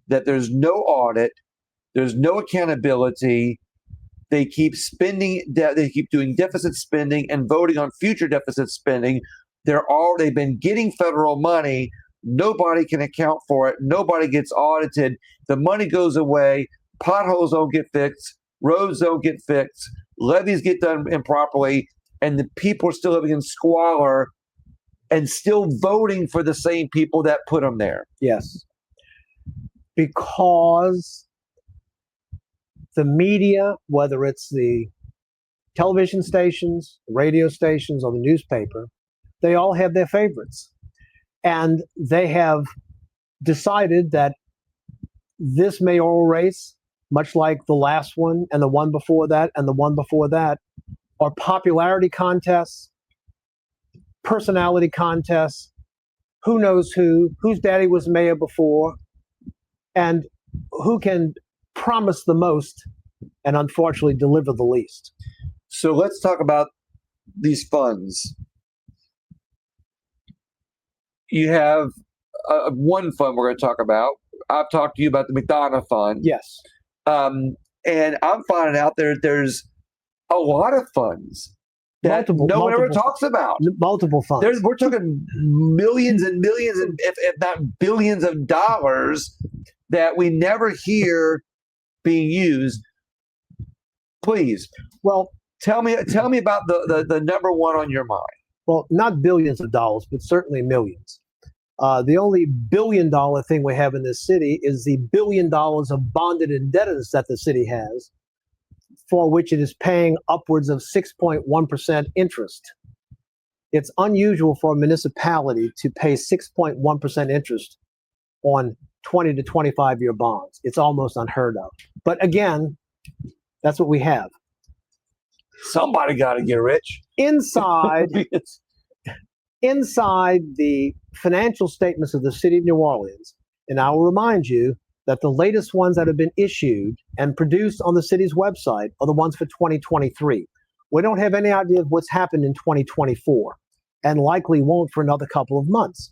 that there's no audit, there's no accountability, they keep spending, they keep doing deficit spending and voting on future deficit spending. They've been getting federal money. Nobody can account for it. Nobody gets audited. The money goes away. Potholes don't get fixed. Roads don't get fixed. Levees get done improperly. And the people are still living in squalor and still voting for the same people that put them there. Yes. Because the media, whether it's the television stations, radio stations, or the newspaper, they all have their favorites. And they have decided that this mayoral race, much like the last one and the one before that and the one before that, are popularity contests, personality contests, who knows whose daddy was mayor before, and who can promise the most and unfortunately deliver the least. So let's talk about these funds. You have one fund we're going to talk about. I've talked to you about the McDonough Fund. Yes. And I'm finding out there's a lot of funds that no one ever talks about. Multiple funds. We're talking millions and millions, and if not billions of dollars that we never hear being used. Please, well, tell me about the number one on your mind. Well, not billions of dollars, but certainly millions. The only $1 billion thing we have in this city is the $1 billion of bonded indebtedness that the city has, for which it is paying upwards of 6.1% interest. It's unusual for a municipality to pay 6.1% interest on 20 to 25-year bonds. It's almost unheard of. But again, that's what we have. Somebody got to get rich. Inside the financial statements of the city of New Orleans, and I will remind you that the latest ones that have been issued and produced on the city's website are the ones for 2023. We don't have any idea of what's happened in 2024, and likely won't for another couple of months,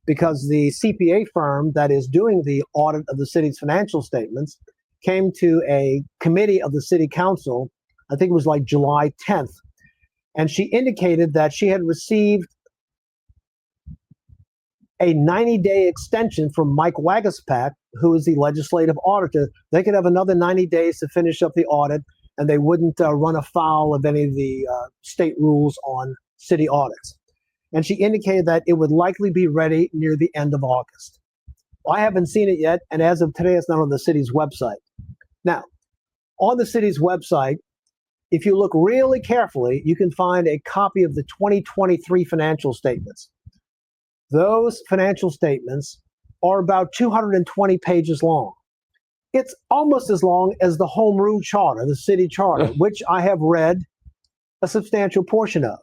because the CPA firm that is doing the audit of the city's financial statements came to a committee of the city council, I think it was like July 10th, and she indicated that she had received a 90-day extension from Mike Wagaspak, who is the legislative auditor. They could have another 90 days to finish up the audit, and they wouldn't run afoul of any of the state rules on city audits. And she indicated that it would likely be ready near the end of August. Well, I haven't seen it yet, and as of today, it's not on the city's website. Now, on the city's website, if you look really carefully, you can find a copy of the 2023 financial statements. Those financial statements are about 220 pages long. It's almost as long as the Home Rule Charter, the city charter, which I have read a substantial portion of.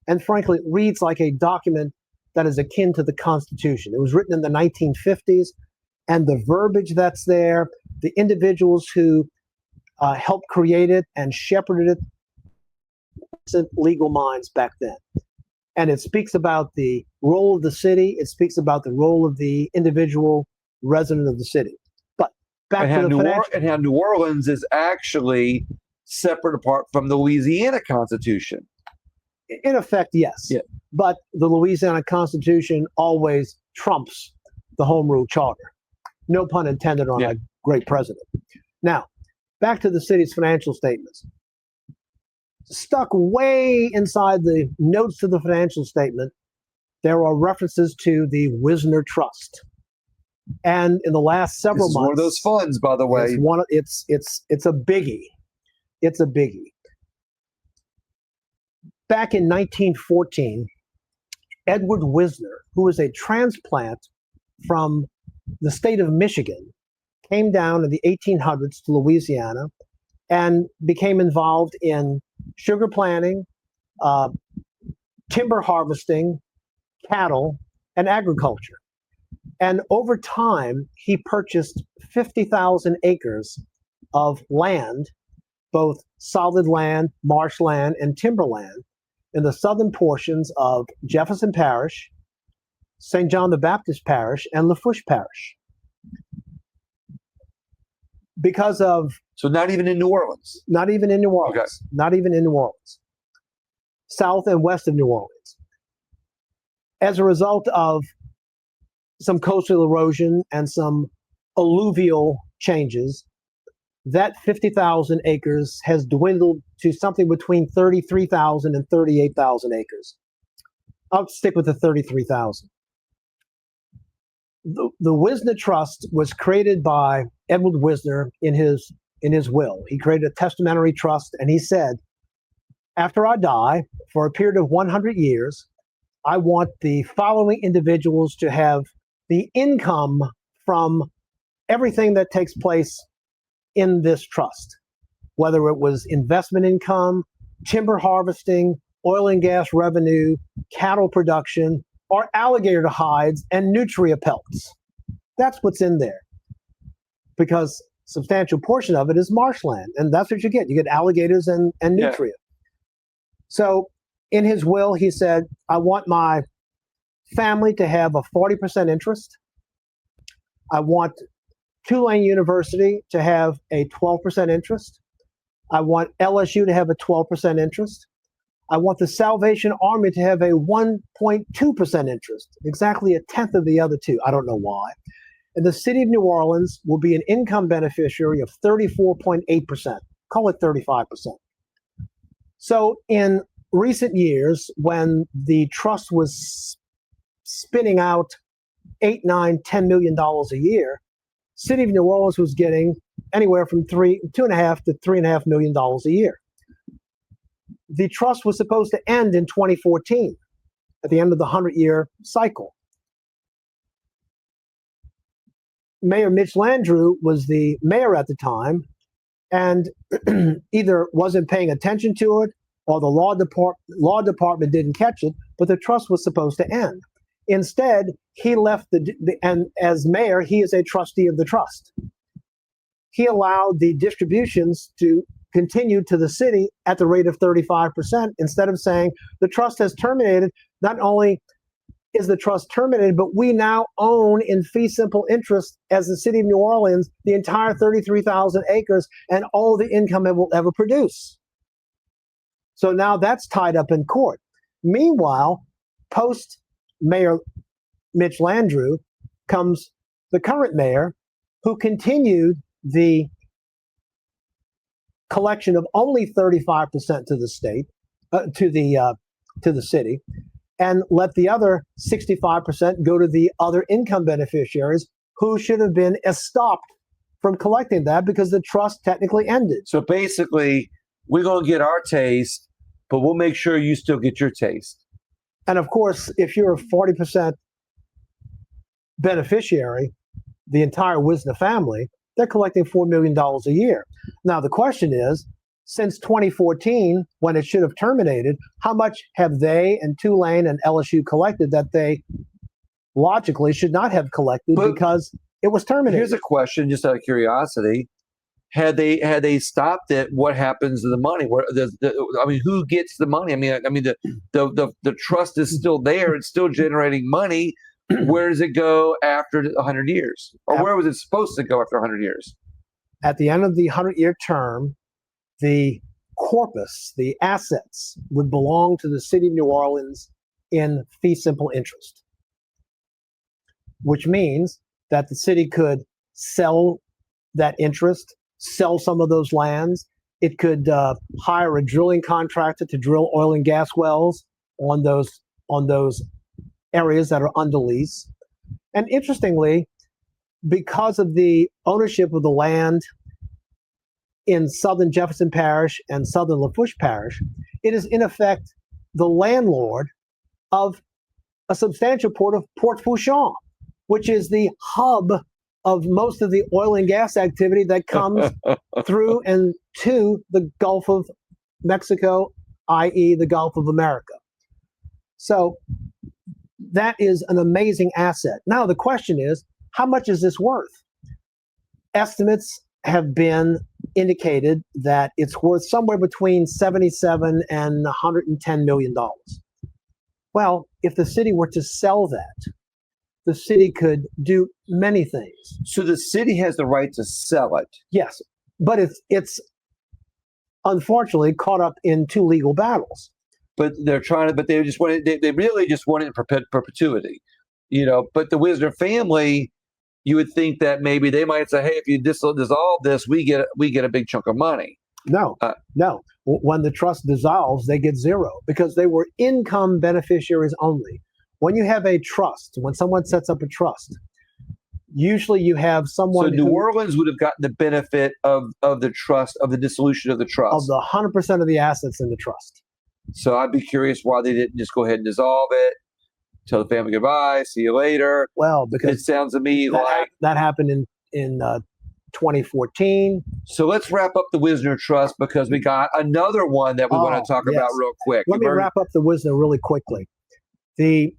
And frankly, it reads like a document that is akin to the Constitution. It was written in the 1950s, and the verbiage that's there, the individuals who helped create it and shepherded it, legal minds back then. And it speaks about the role of the city. It speaks about the role of the individual resident of the city. But back to the financial. And how New Orleans is actually separate apart from the Louisiana Constitution. In effect, yes. Yeah. But the Louisiana Constitution always trumps the Home Rule Charter. No pun intended on a great president. Now, back to the city's financial statements. Stuck way inside the notes to the financial statement, there are references to the Wisner Trust. And in the last several months, one of those funds, by the way, it's a biggie. It's a biggie. back in 1914, Edward Wisner, who was a transplant from the state of Michigan, came down in the 1800s to Louisiana and became involved in sugar planting, timber harvesting, cattle, and agriculture. And over time, he purchased 50,000 acres of land, both solid land, marshland, and timberland in the southern portions of Jefferson Parish, St. John the Baptist Parish, and Lafourche Parish. Because of... So not even in New Orleans? Not even in New Orleans. Okay. Not even in New Orleans. South and west of New Orleans. As a result of some coastal erosion and some alluvial changes, that 50,000 acres has dwindled to something between 33,000 and 38,000 acres. I'll stick with the 33,000. The Wisner Trust was created by Edward Wisner in his will. He created a testamentary trust, and he said, after I die, for a period of 100 years, I want the following individuals to have the income from everything that takes place in this trust, whether it was investment income, timber harvesting, oil and gas revenue, cattle production, or alligator hides and nutria pelts. That's what's in there, because a substantial portion of it is marshland, and that's what you get. You get alligators and nutria. Yeah. So in his will, he said, I want my family to have a 40% interest. I want Tulane University to have a 12% interest. I want LSU to have a 12% interest. I want the Salvation Army to have a 1.2% interest, exactly a tenth of the other two. I don't know why. And the city of New Orleans will be an income beneficiary of 34.8%. Call it 35%. So in recent years, when the trust was spinning out $8, $9, $10 million a year, city of New Orleans was getting anywhere from $2.5 to $3.5 million a year. The trust was supposed to end in 2014, at the end of the 100-year cycle. Mayor Mitch Landrieu was the mayor at the time, and either wasn't paying attention to it, or the law department didn't catch it, but the trust was supposed to end. Instead, he left and as mayor, he is a trustee of the trust. He allowed the distributions to continue to the city at the rate of 35%, instead of saying the trust has terminated. Not only is the trust terminated, but we now own in fee simple interest as the city of New Orleans the entire 33,000 acres and all the income it will ever produce. So now that's tied up in court. Meanwhile, post Mayor Mitch Landrieu comes the current mayor, who continued the collection of only 35% to the state, to the city, and let the other 65% go to the other income beneficiaries, who should have been stopped from collecting that because the trust technically ended. So basically, we're going to get our taste, but we'll make sure you still get your taste. And of course, if you're a 40% beneficiary, the entire Wisner family, they're collecting $4 million a year. Now, the question is, since 2014, when it should have terminated, how much have they and Tulane and LSU collected that they logically should not have collected, because it was terminated? Here's a question, just out of curiosity. Had they stopped it, what happens to the money? Who gets the money? The trust is still there. It's still generating money. Where does it go after 100 years? Or where was it supposed to go after 100 years? At the end of the 100-year term, the corpus, the assets, would belong to the city of New Orleans in fee simple interest, which means that the city could sell that interest, sell some of those lands. It could hire a drilling contractor to drill oil and gas wells on those areas that are under lease. And interestingly, because of the ownership of the land in southern Jefferson Parish and southern Lafourche Parish, it is in effect the landlord of a substantial port of Port Fourchon, which is the hub of most of the oil and gas activity that comes through and to the Gulf of Mexico, i.e. the Gulf of America. So that is an amazing asset. Now the question is, how much is this worth? Estimates have been indicated that it's worth somewhere between $77 and $110 million. Well, if the city were to sell that, the city could do many things. So the city has the right to sell it. Yes, but it's unfortunately caught up in two legal battles. But they just want it, they really just want it in perpetuity. But the Wisner family, you would think that maybe they might say, hey, if you dissolve this, we get a big chunk of money. No. When the trust dissolves, they get zero because they were income beneficiaries only. When you have a trust, when someone sets up a trust, usually you have someone. So New Orleans would have gotten the benefit of the trust, of the dissolution of the trust. Of the 100% of the assets in the trust. So I'd be curious why they didn't just go ahead and dissolve it, tell the family goodbye, see you later. Well, because it sounds to me that happened in 2014. So let's wrap up the Wisner Trust because we got another one that we want to talk about real quick. Let me wrap up the Wisner really quickly. The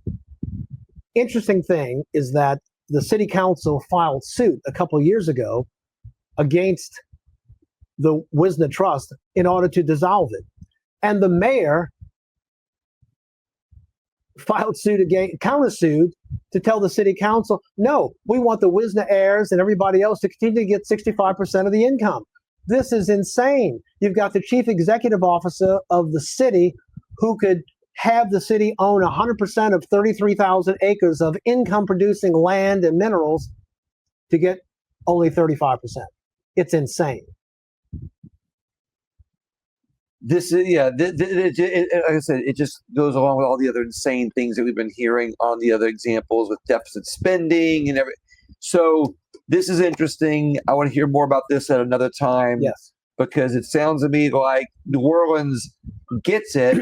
interesting thing is that the city council filed suit a couple of years ago against the Wisner Trust in order to dissolve it. And the mayor filed suit again, countersued to tell the city council, no, we want the Wisner heirs and everybody else to continue to get 65% of the income. This is insane. You've got the chief executive officer of the city who could have the city own 100% of 33,000 acres of income producing land and minerals to get only 35%. It's insane. This is, like I said, it just goes along with all the other insane things that we've been hearing on the other examples with deficit spending and everything. So this is interesting. I want to hear more about this at another time. Yes. Because it sounds to me like New Orleans gets it,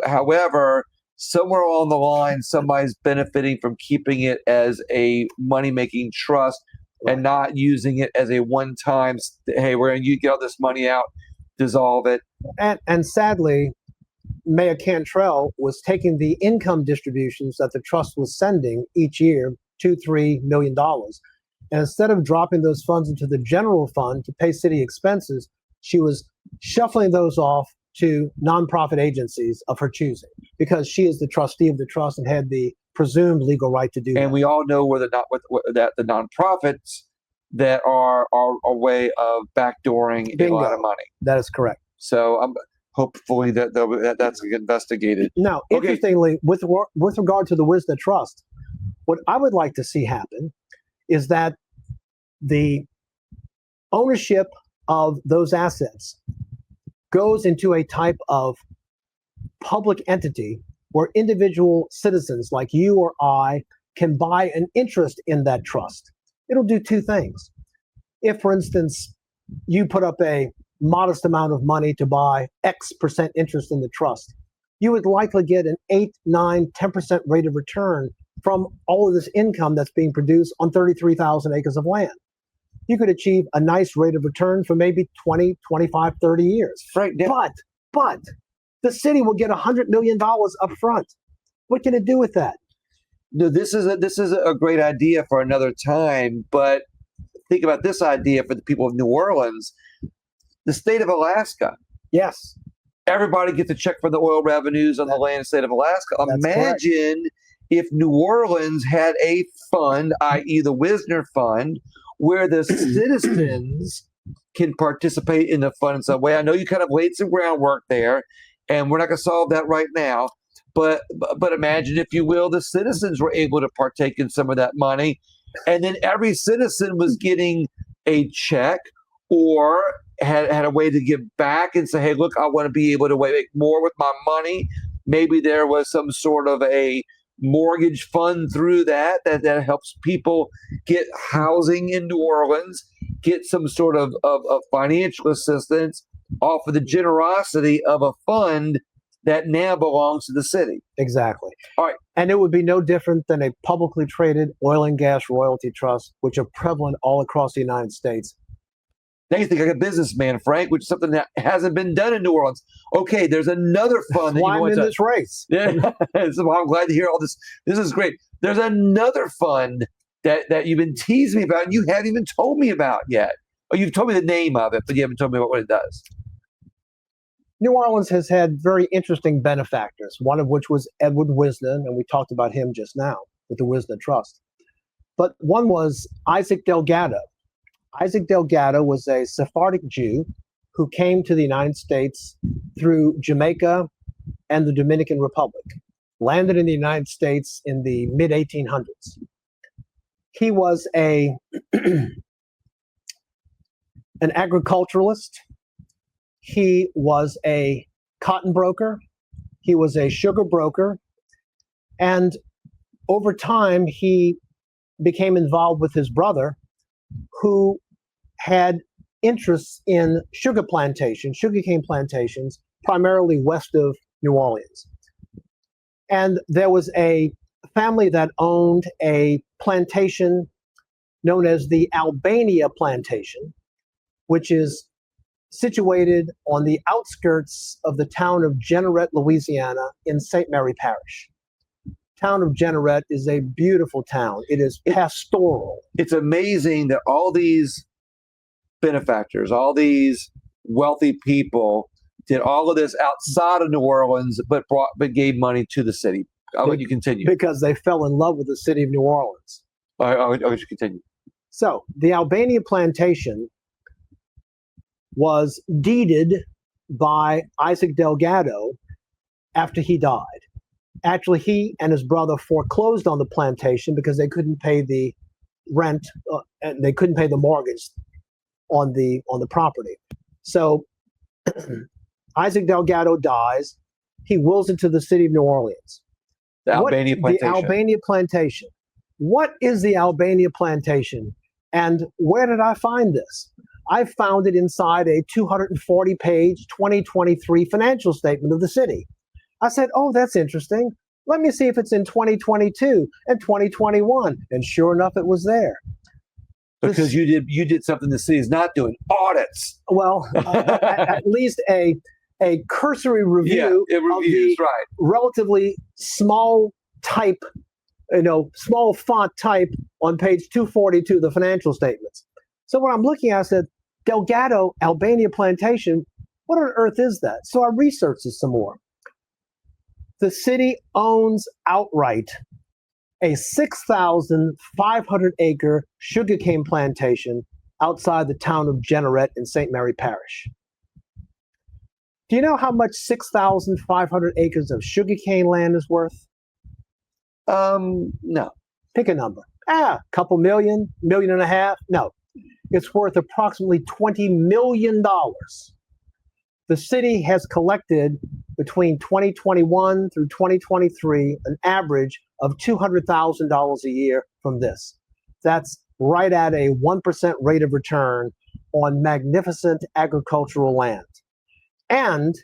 however, somewhere along the line, somebody's benefiting from keeping it as a money-making trust and not using it as a one-time, hey, we're going to get all this money out, dissolve it. And sadly, Mayor Cantrell was taking the income distributions that the trust was sending each year, $2-3 million. And instead of dropping those funds into the general fund to pay city expenses, she was shuffling those off to nonprofit agencies of her choosing because she is the trustee of the trust and had the presumed legal right to do that. And we all know that the nonprofits that are a way of backdooring a lot of money. That is correct. So hopefully that's investigated. Now, interestingly, with regard to the Wisner Trust, what I would like to see happen is that the ownership of those assets goes into a type of public entity where individual citizens like you or I can buy an interest in that trust. It'll do two things. If, for instance, you put up a modest amount of money to buy X% interest in the trust, you would likely get an 8, 9, 10% rate of return from all of this income that's being produced on 33,000 acres of land. You could achieve a nice rate of return for maybe 20, 25, 30 years. Right. But the city will get $100 million up front. What can it do with that? No, this is a great idea for another time, but think about this idea for the people of New Orleans, the state of Alaska. Yes. Everybody gets a check for the oil revenues on the land in the state of Alaska. Imagine if New Orleans had a fund, i.e. the Wisner Fund, where the citizens can participate in the fund in some way. I know you kind of laid some groundwork there, and we're not going to solve that right now. But imagine, if you will, the citizens were able to partake in some of that money, and then every citizen was getting a check or had a way to give back and say, hey, look, I want to be able to make more with my money. Maybe there was some sort of a mortgage fund through that helps people get housing in New Orleans, get some sort of financial assistance off of the generosity of a fund that now belongs to the city. Exactly. All right. And it would be no different than a publicly traded oil and gas royalty trust, which are prevalent all across the United States. Now you think like a businessman, Frank, which is something that hasn't been done in New Orleans. Okay, there's another fund that you Why I'm want in to. this race. Yeah, so I'm glad to hear all this. This is great. There's another fund that you've been teasing me about, and you haven't even told me about yet. Or you've told me the name of it, but you haven't told me what it does. New Orleans has had very interesting benefactors, one of which was Edward Wisner, and we talked about him just now with the Wisner Trust. But one was Isaac Delgado. Isaac Delgado was a Sephardic Jew who came to the United States through Jamaica and the Dominican Republic, landed in the United States in the mid-1800s. He was an agriculturalist. He was a cotton broker. He was a sugar broker. And over time, he became involved with his brother, who had interests in sugarcane plantations, primarily west of New Orleans. And there was a family that owned a plantation known as the Albania Plantation, which is situated on the outskirts of the town of Jeanerette, Louisiana, in St. Mary Parish. Town of Jeanerette is a beautiful town. It is pastoral. It's amazing that all these benefactors, all these wealthy people did all of this outside of New Orleans, but gave money to the city. I'll let you continue. Because they fell in love with the city of New Orleans. I'll let you continue. So the Albania Plantation was deeded by Isaac Delgado after he died. Actually, he and his brother foreclosed on the plantation because they couldn't pay the rent and they couldn't pay the mortgage on the property. So Isaac Delgado dies. He wills it to the city of New Orleans. The Albania Plantation. The Albania Plantation. What is the Albania Plantation? And where did I find this? I found it inside a 240-page 2023 financial statement of the city. I said, oh, that's interesting. Let me see if it's in 2022 and 2021. And sure enough, it was there. Because you did something the city's not doing, audits. Well, at least a cursory review of the right. relatively small type, small font type on page 242 of the financial statements. So when I'm looking at it, I said, Delgado, Albania Plantation, what on earth is that? So I researched it some more. The city owns outright a 6,500-acre sugarcane plantation outside the town of Jeanerette in St. Mary Parish. Do you know how much 6,500 acres of sugarcane land is worth? No. Pick a number. A couple million, $1.5 million? No. It's worth approximately $20 million. The city has collected between 2021 through 2023 an average of $200,000 a year from this. That's right at a 1% rate of return on magnificent agricultural land. And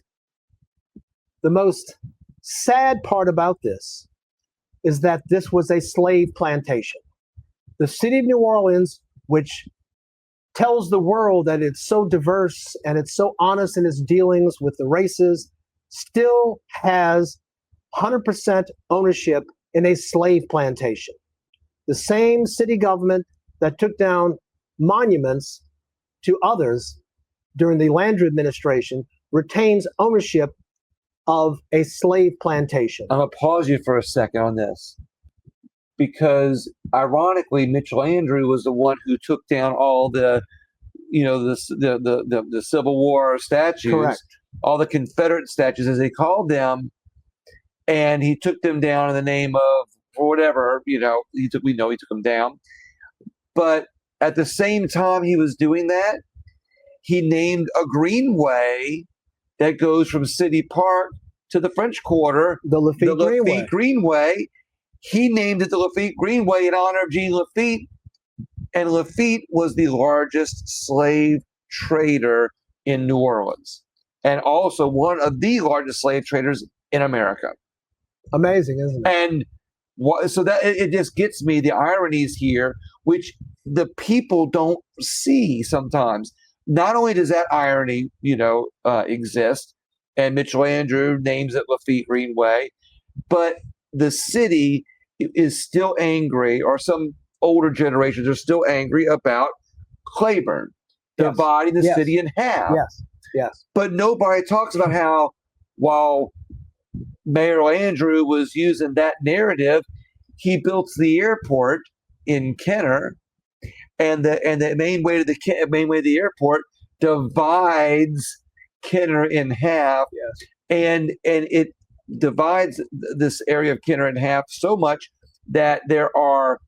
the most sad part about this is that this was a slave plantation. The city of New Orleans, which tells the world that it's so diverse and it's so honest in its dealings with the races, still has 100% ownership in a slave plantation. The same city government that took down monuments to others during the Landry administration retains ownership of a slave plantation. I'm going to pause you for a second on this, because ironically, Mitchell Andrew was the one who took down all the Civil War statues. Correct. All the Confederate statues, as they called them, and he took them down in the name of, or whatever, he took them down. But at the same time he was doing that, he named a greenway that goes from City Park to the French Quarter, the Lafitte Greenway. He named it the Lafitte Greenway in honor of Jean Lafitte, and Lafitte was the largest slave trader in New Orleans. and also one of the largest slave traders in America. Amazing, isn't it? And so that it just gets me the ironies here, which the people don't see sometimes. Not only does that irony, exist, and Mitchell Andrew names it Lafitte Greenway, but the city is still angry, or some older generations are still angry about Claiborne dividing the city in half. Yes. But nobody talks about how, while Mayor Andrew was using that narrative, he built the airport in Kenner, and the main way to the airport divides Kenner in half, and it divides this area of Kenner in half so much that there are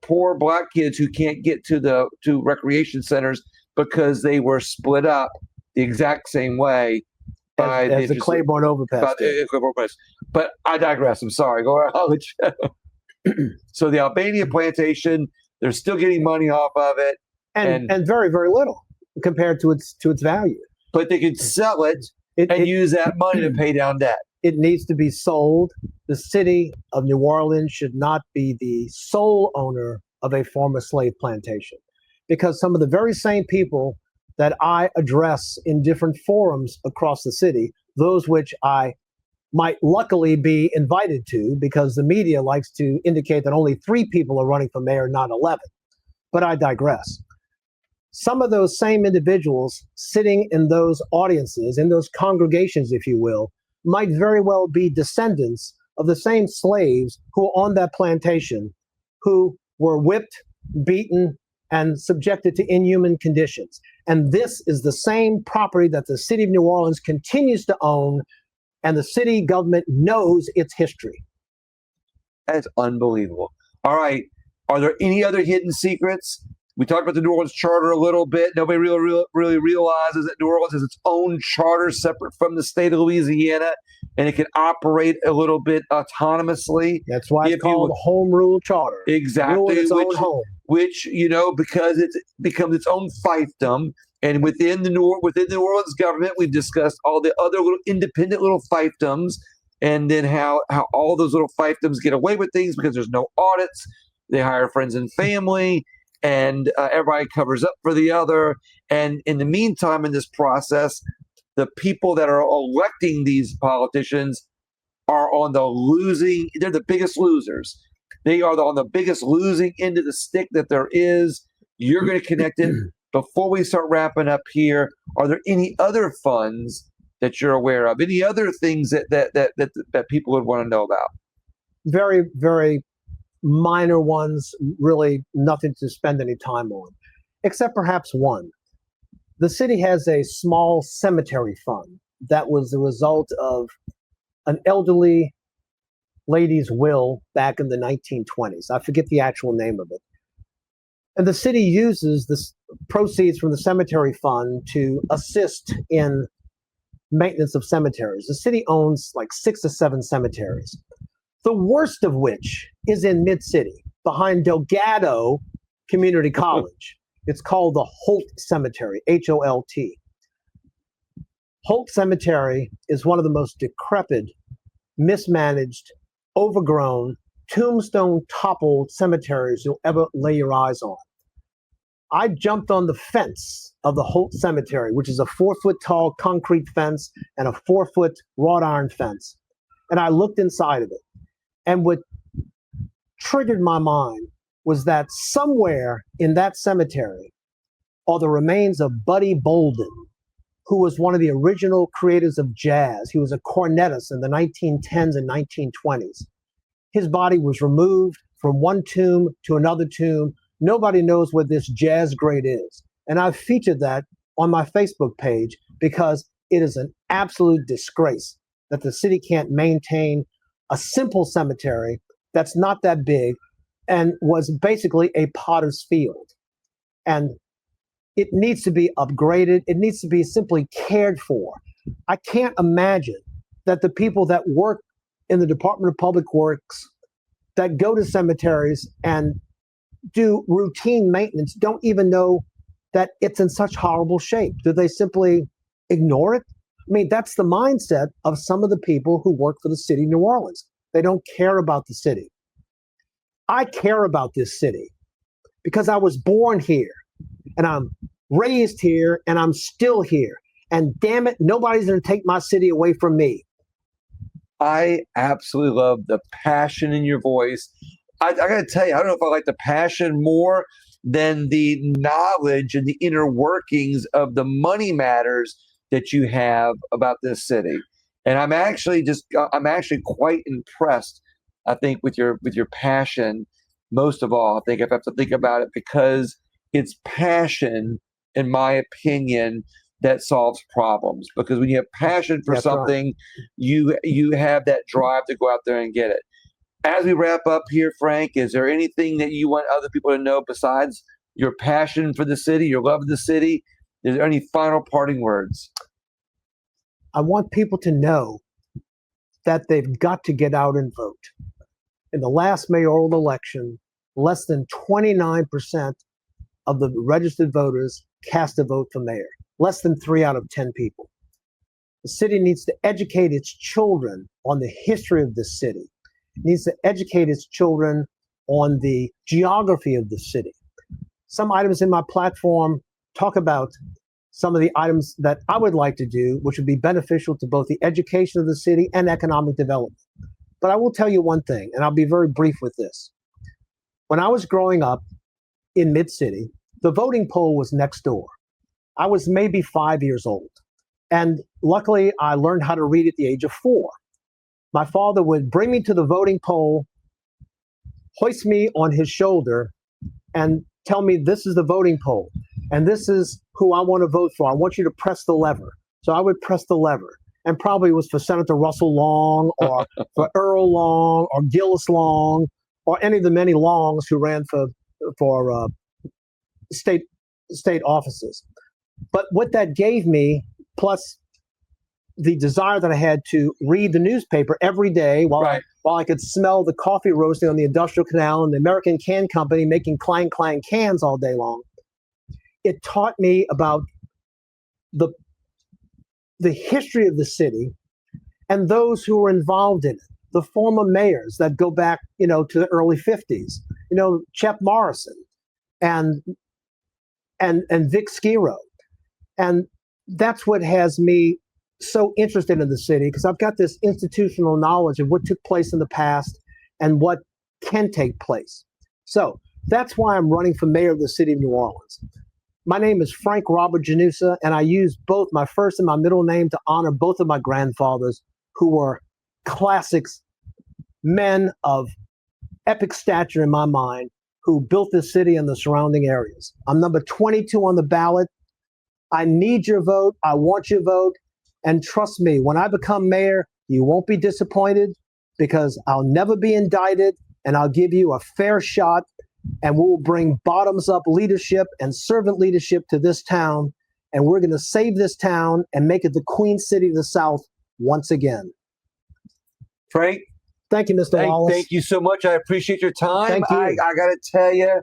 poor black kids who can't get to recreation centers because they were split up the exact same way as the Claiborne overpass. But I digress. I'm sorry. Go ahead. So the Albania plantation, they're still getting money off of it, and very, very little compared to its value. But they can sell it and use that money to pay down debt. It needs to be sold. The city of New Orleans should not be the sole owner of a former slave plantation, because some of the very same people that I address in different forums across the city, those which I might luckily be invited to, because the media likes to indicate that only 3 people are running for mayor, not 11. But I digress. Some of those same individuals sitting in those audiences, in those congregations, if you will, might very well be descendants of the same slaves who were on that plantation, who were whipped, beaten, and subjected to inhuman conditions. And this is the same property that the city of New Orleans continues to own, and the city government knows its history. That's unbelievable. All right. Are there any other hidden secrets? We talked about the New Orleans Charter a little bit. Nobody really realizes that New Orleans has its own charter separate from the state of Louisiana, and it can operate a little bit autonomously. That's why it's called a home rule charter. Exactly. Rule its own home. Which, because it becomes its own fiefdom. And within the New Orleans government, we've discussed all the other little independent little fiefdoms, and then how all those little fiefdoms get away with things because there's no audits. They hire friends and family, and everybody covers up for the other. And in the meantime, in this process, the people that are electing these politicians are they're the biggest losers. They are on the biggest losing end of the stick that there is. You're going to connect it. Before we start wrapping up here, are there any other funds that you're aware of? Any other things that people would want to know about? Very, very minor ones, really nothing to spend any time on, except perhaps one. The city has a small cemetery fund that was the result of an elderly lady's will back in the 1920s. I forget the actual name of it. And the city uses the proceeds from the cemetery fund to assist in maintenance of cemeteries. The city owns like 6 or 7 cemeteries, the worst of which is in Mid-City, behind Delgado Community College. It's called the Holt Cemetery, Holt. Holt Cemetery is one of the most decrepit, mismanaged, overgrown, tombstone-toppled cemeteries you'll ever lay your eyes on. I jumped on the fence of the Holt Cemetery, which is a 4-foot-tall concrete fence and a 4-foot wrought iron fence, and I looked inside of it. And what triggered my mind was that somewhere in that cemetery are the remains of Buddy Bolden, who was one of the original creators of jazz. He was a cornetist in the 1910s and 1920s. His body was removed from one tomb to another tomb. Nobody knows what this jazz great is. And I've featured that on my Facebook page because it is an absolute disgrace that the city can't maintain a simple cemetery that's not that big and was basically a potter's field. And it needs to be upgraded. It needs to be simply cared for. I can't imagine that the people that work in the Department of Public Works that go to cemeteries and do routine maintenance don't even know that it's in such horrible shape. Do they simply ignore it? I mean, that's the mindset of some of the people who work for the city of New Orleans. They don't care about the city. I care about this city because I was born here and I'm raised here and I'm still here. And damn it, nobody's going to take my city away from me. I absolutely love the passion in your voice. I got to tell you, I don't know if I like the passion more than the knowledge and the inner workings of the money matters that you have about this city. And I'm actually quite impressed, I think, with your passion. Most of all, I think if I have to think about it, because it's passion, in my opinion, that solves problems. Because when you have passion for That's right. something, you have that drive to go out there and get it. As we wrap up here, Frank, is there anything that you want other people to know besides your passion for the city, your love of the city? Is there any final parting words? I want people to know that they've got to get out and vote. In the last mayoral election, less than 29% of the registered voters cast a vote for mayor, less than 3 out of 10 people. The city needs to educate its children on the history of the city. It needs to educate its children on the geography of the city. Some items in my platform talk about some of the items that I would like to do, which would be beneficial to both the education of the city and economic development. But I will tell you one thing, and I'll be very brief with this. When I was growing up in Mid-City, the voting poll was next door. I was maybe 5 years old. And luckily, I learned how to read at the age of 4. My father would bring me to the voting poll, hoist me on his shoulder, and tell me, this is the voting poll, and this is who I want to vote for. I want you to press the lever. So I would press the lever, and probably it was for Senator Russell Long, or for Earl Long, or Gillis Long, or any of the many Longs who ran for state offices. But what that gave me, plus the desire that I had to read the newspaper every day while I could smell the coffee roasting on the Industrial Canal and the American Can Company making clang clang cans all day long, it taught me about the history of the city and those who were involved in it. The former mayors that go back, to the early 50s, Chet Morrison and Vic Skiro. And that's what has me so interested in the city, because I've got this institutional knowledge of what took place in the past and what can take place. So that's why I'm running for mayor of the city of New Orleans. My name is Frank Robert Janusa, and I use both my first and my middle name to honor both of my grandfathers, who were classics, men of epic stature in my mind, who built this city and the surrounding areas. I'm number 22 on the ballot. I need your vote. I want your vote. And trust me, when I become mayor, you won't be disappointed, because I'll never be indicted, and I'll give you a fair shot, and we'll bring bottoms-up leadership and servant leadership to this town, and we're going to save this town and make it the Queen City of the South once again. Frank, thank you, Mr. Wallace. Thank you so much. I appreciate your time. Thank you. I got to tell you,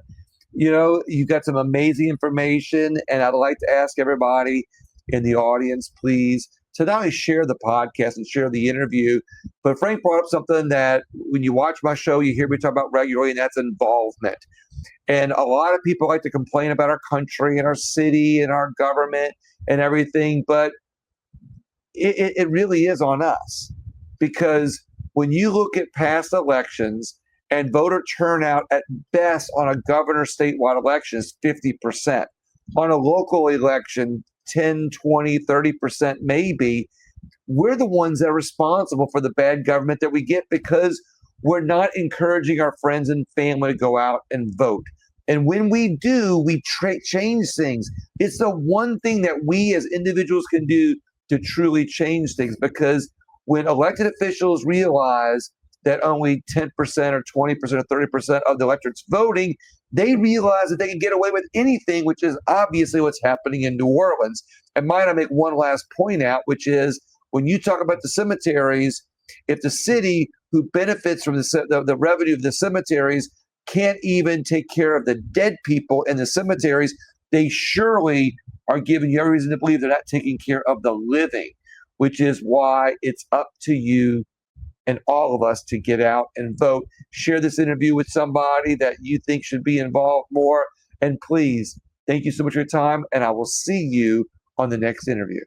you got some amazing information, and I'd like to ask everybody in the audience, please, to not only share the podcast and share the interview, but Frank brought up something that when you watch my show, you hear me talk about regularly, and that's involvement. And a lot of people like to complain about our country and our city and our government and everything, but it really is on us. Because when you look at past elections and voter turnout at best on a governor statewide election is 50%. On a local election, 10, 20, 30% maybe. We're the ones that are responsible for the bad government that we get, because we're not encouraging our friends and family to go out and vote. And when we do, we change things. It's the one thing that we as individuals can do to truly change things, because when elected officials realize that only 10% or 20% or 30% of the electorate's voting, they realize that they can get away with anything, which is obviously what's happening in New Orleans. And might I make one last point out, which is when you talk about the cemeteries, if the city who benefits from the revenue of the cemeteries can't even take care of the dead people in the cemeteries, they surely are giving you every reason to believe they're not taking care of the living, which is why it's up to you and all of us to get out and vote. Share this interview with somebody that you think should be involved more. And please, thank you so much for your time, and I will see you on the next interview.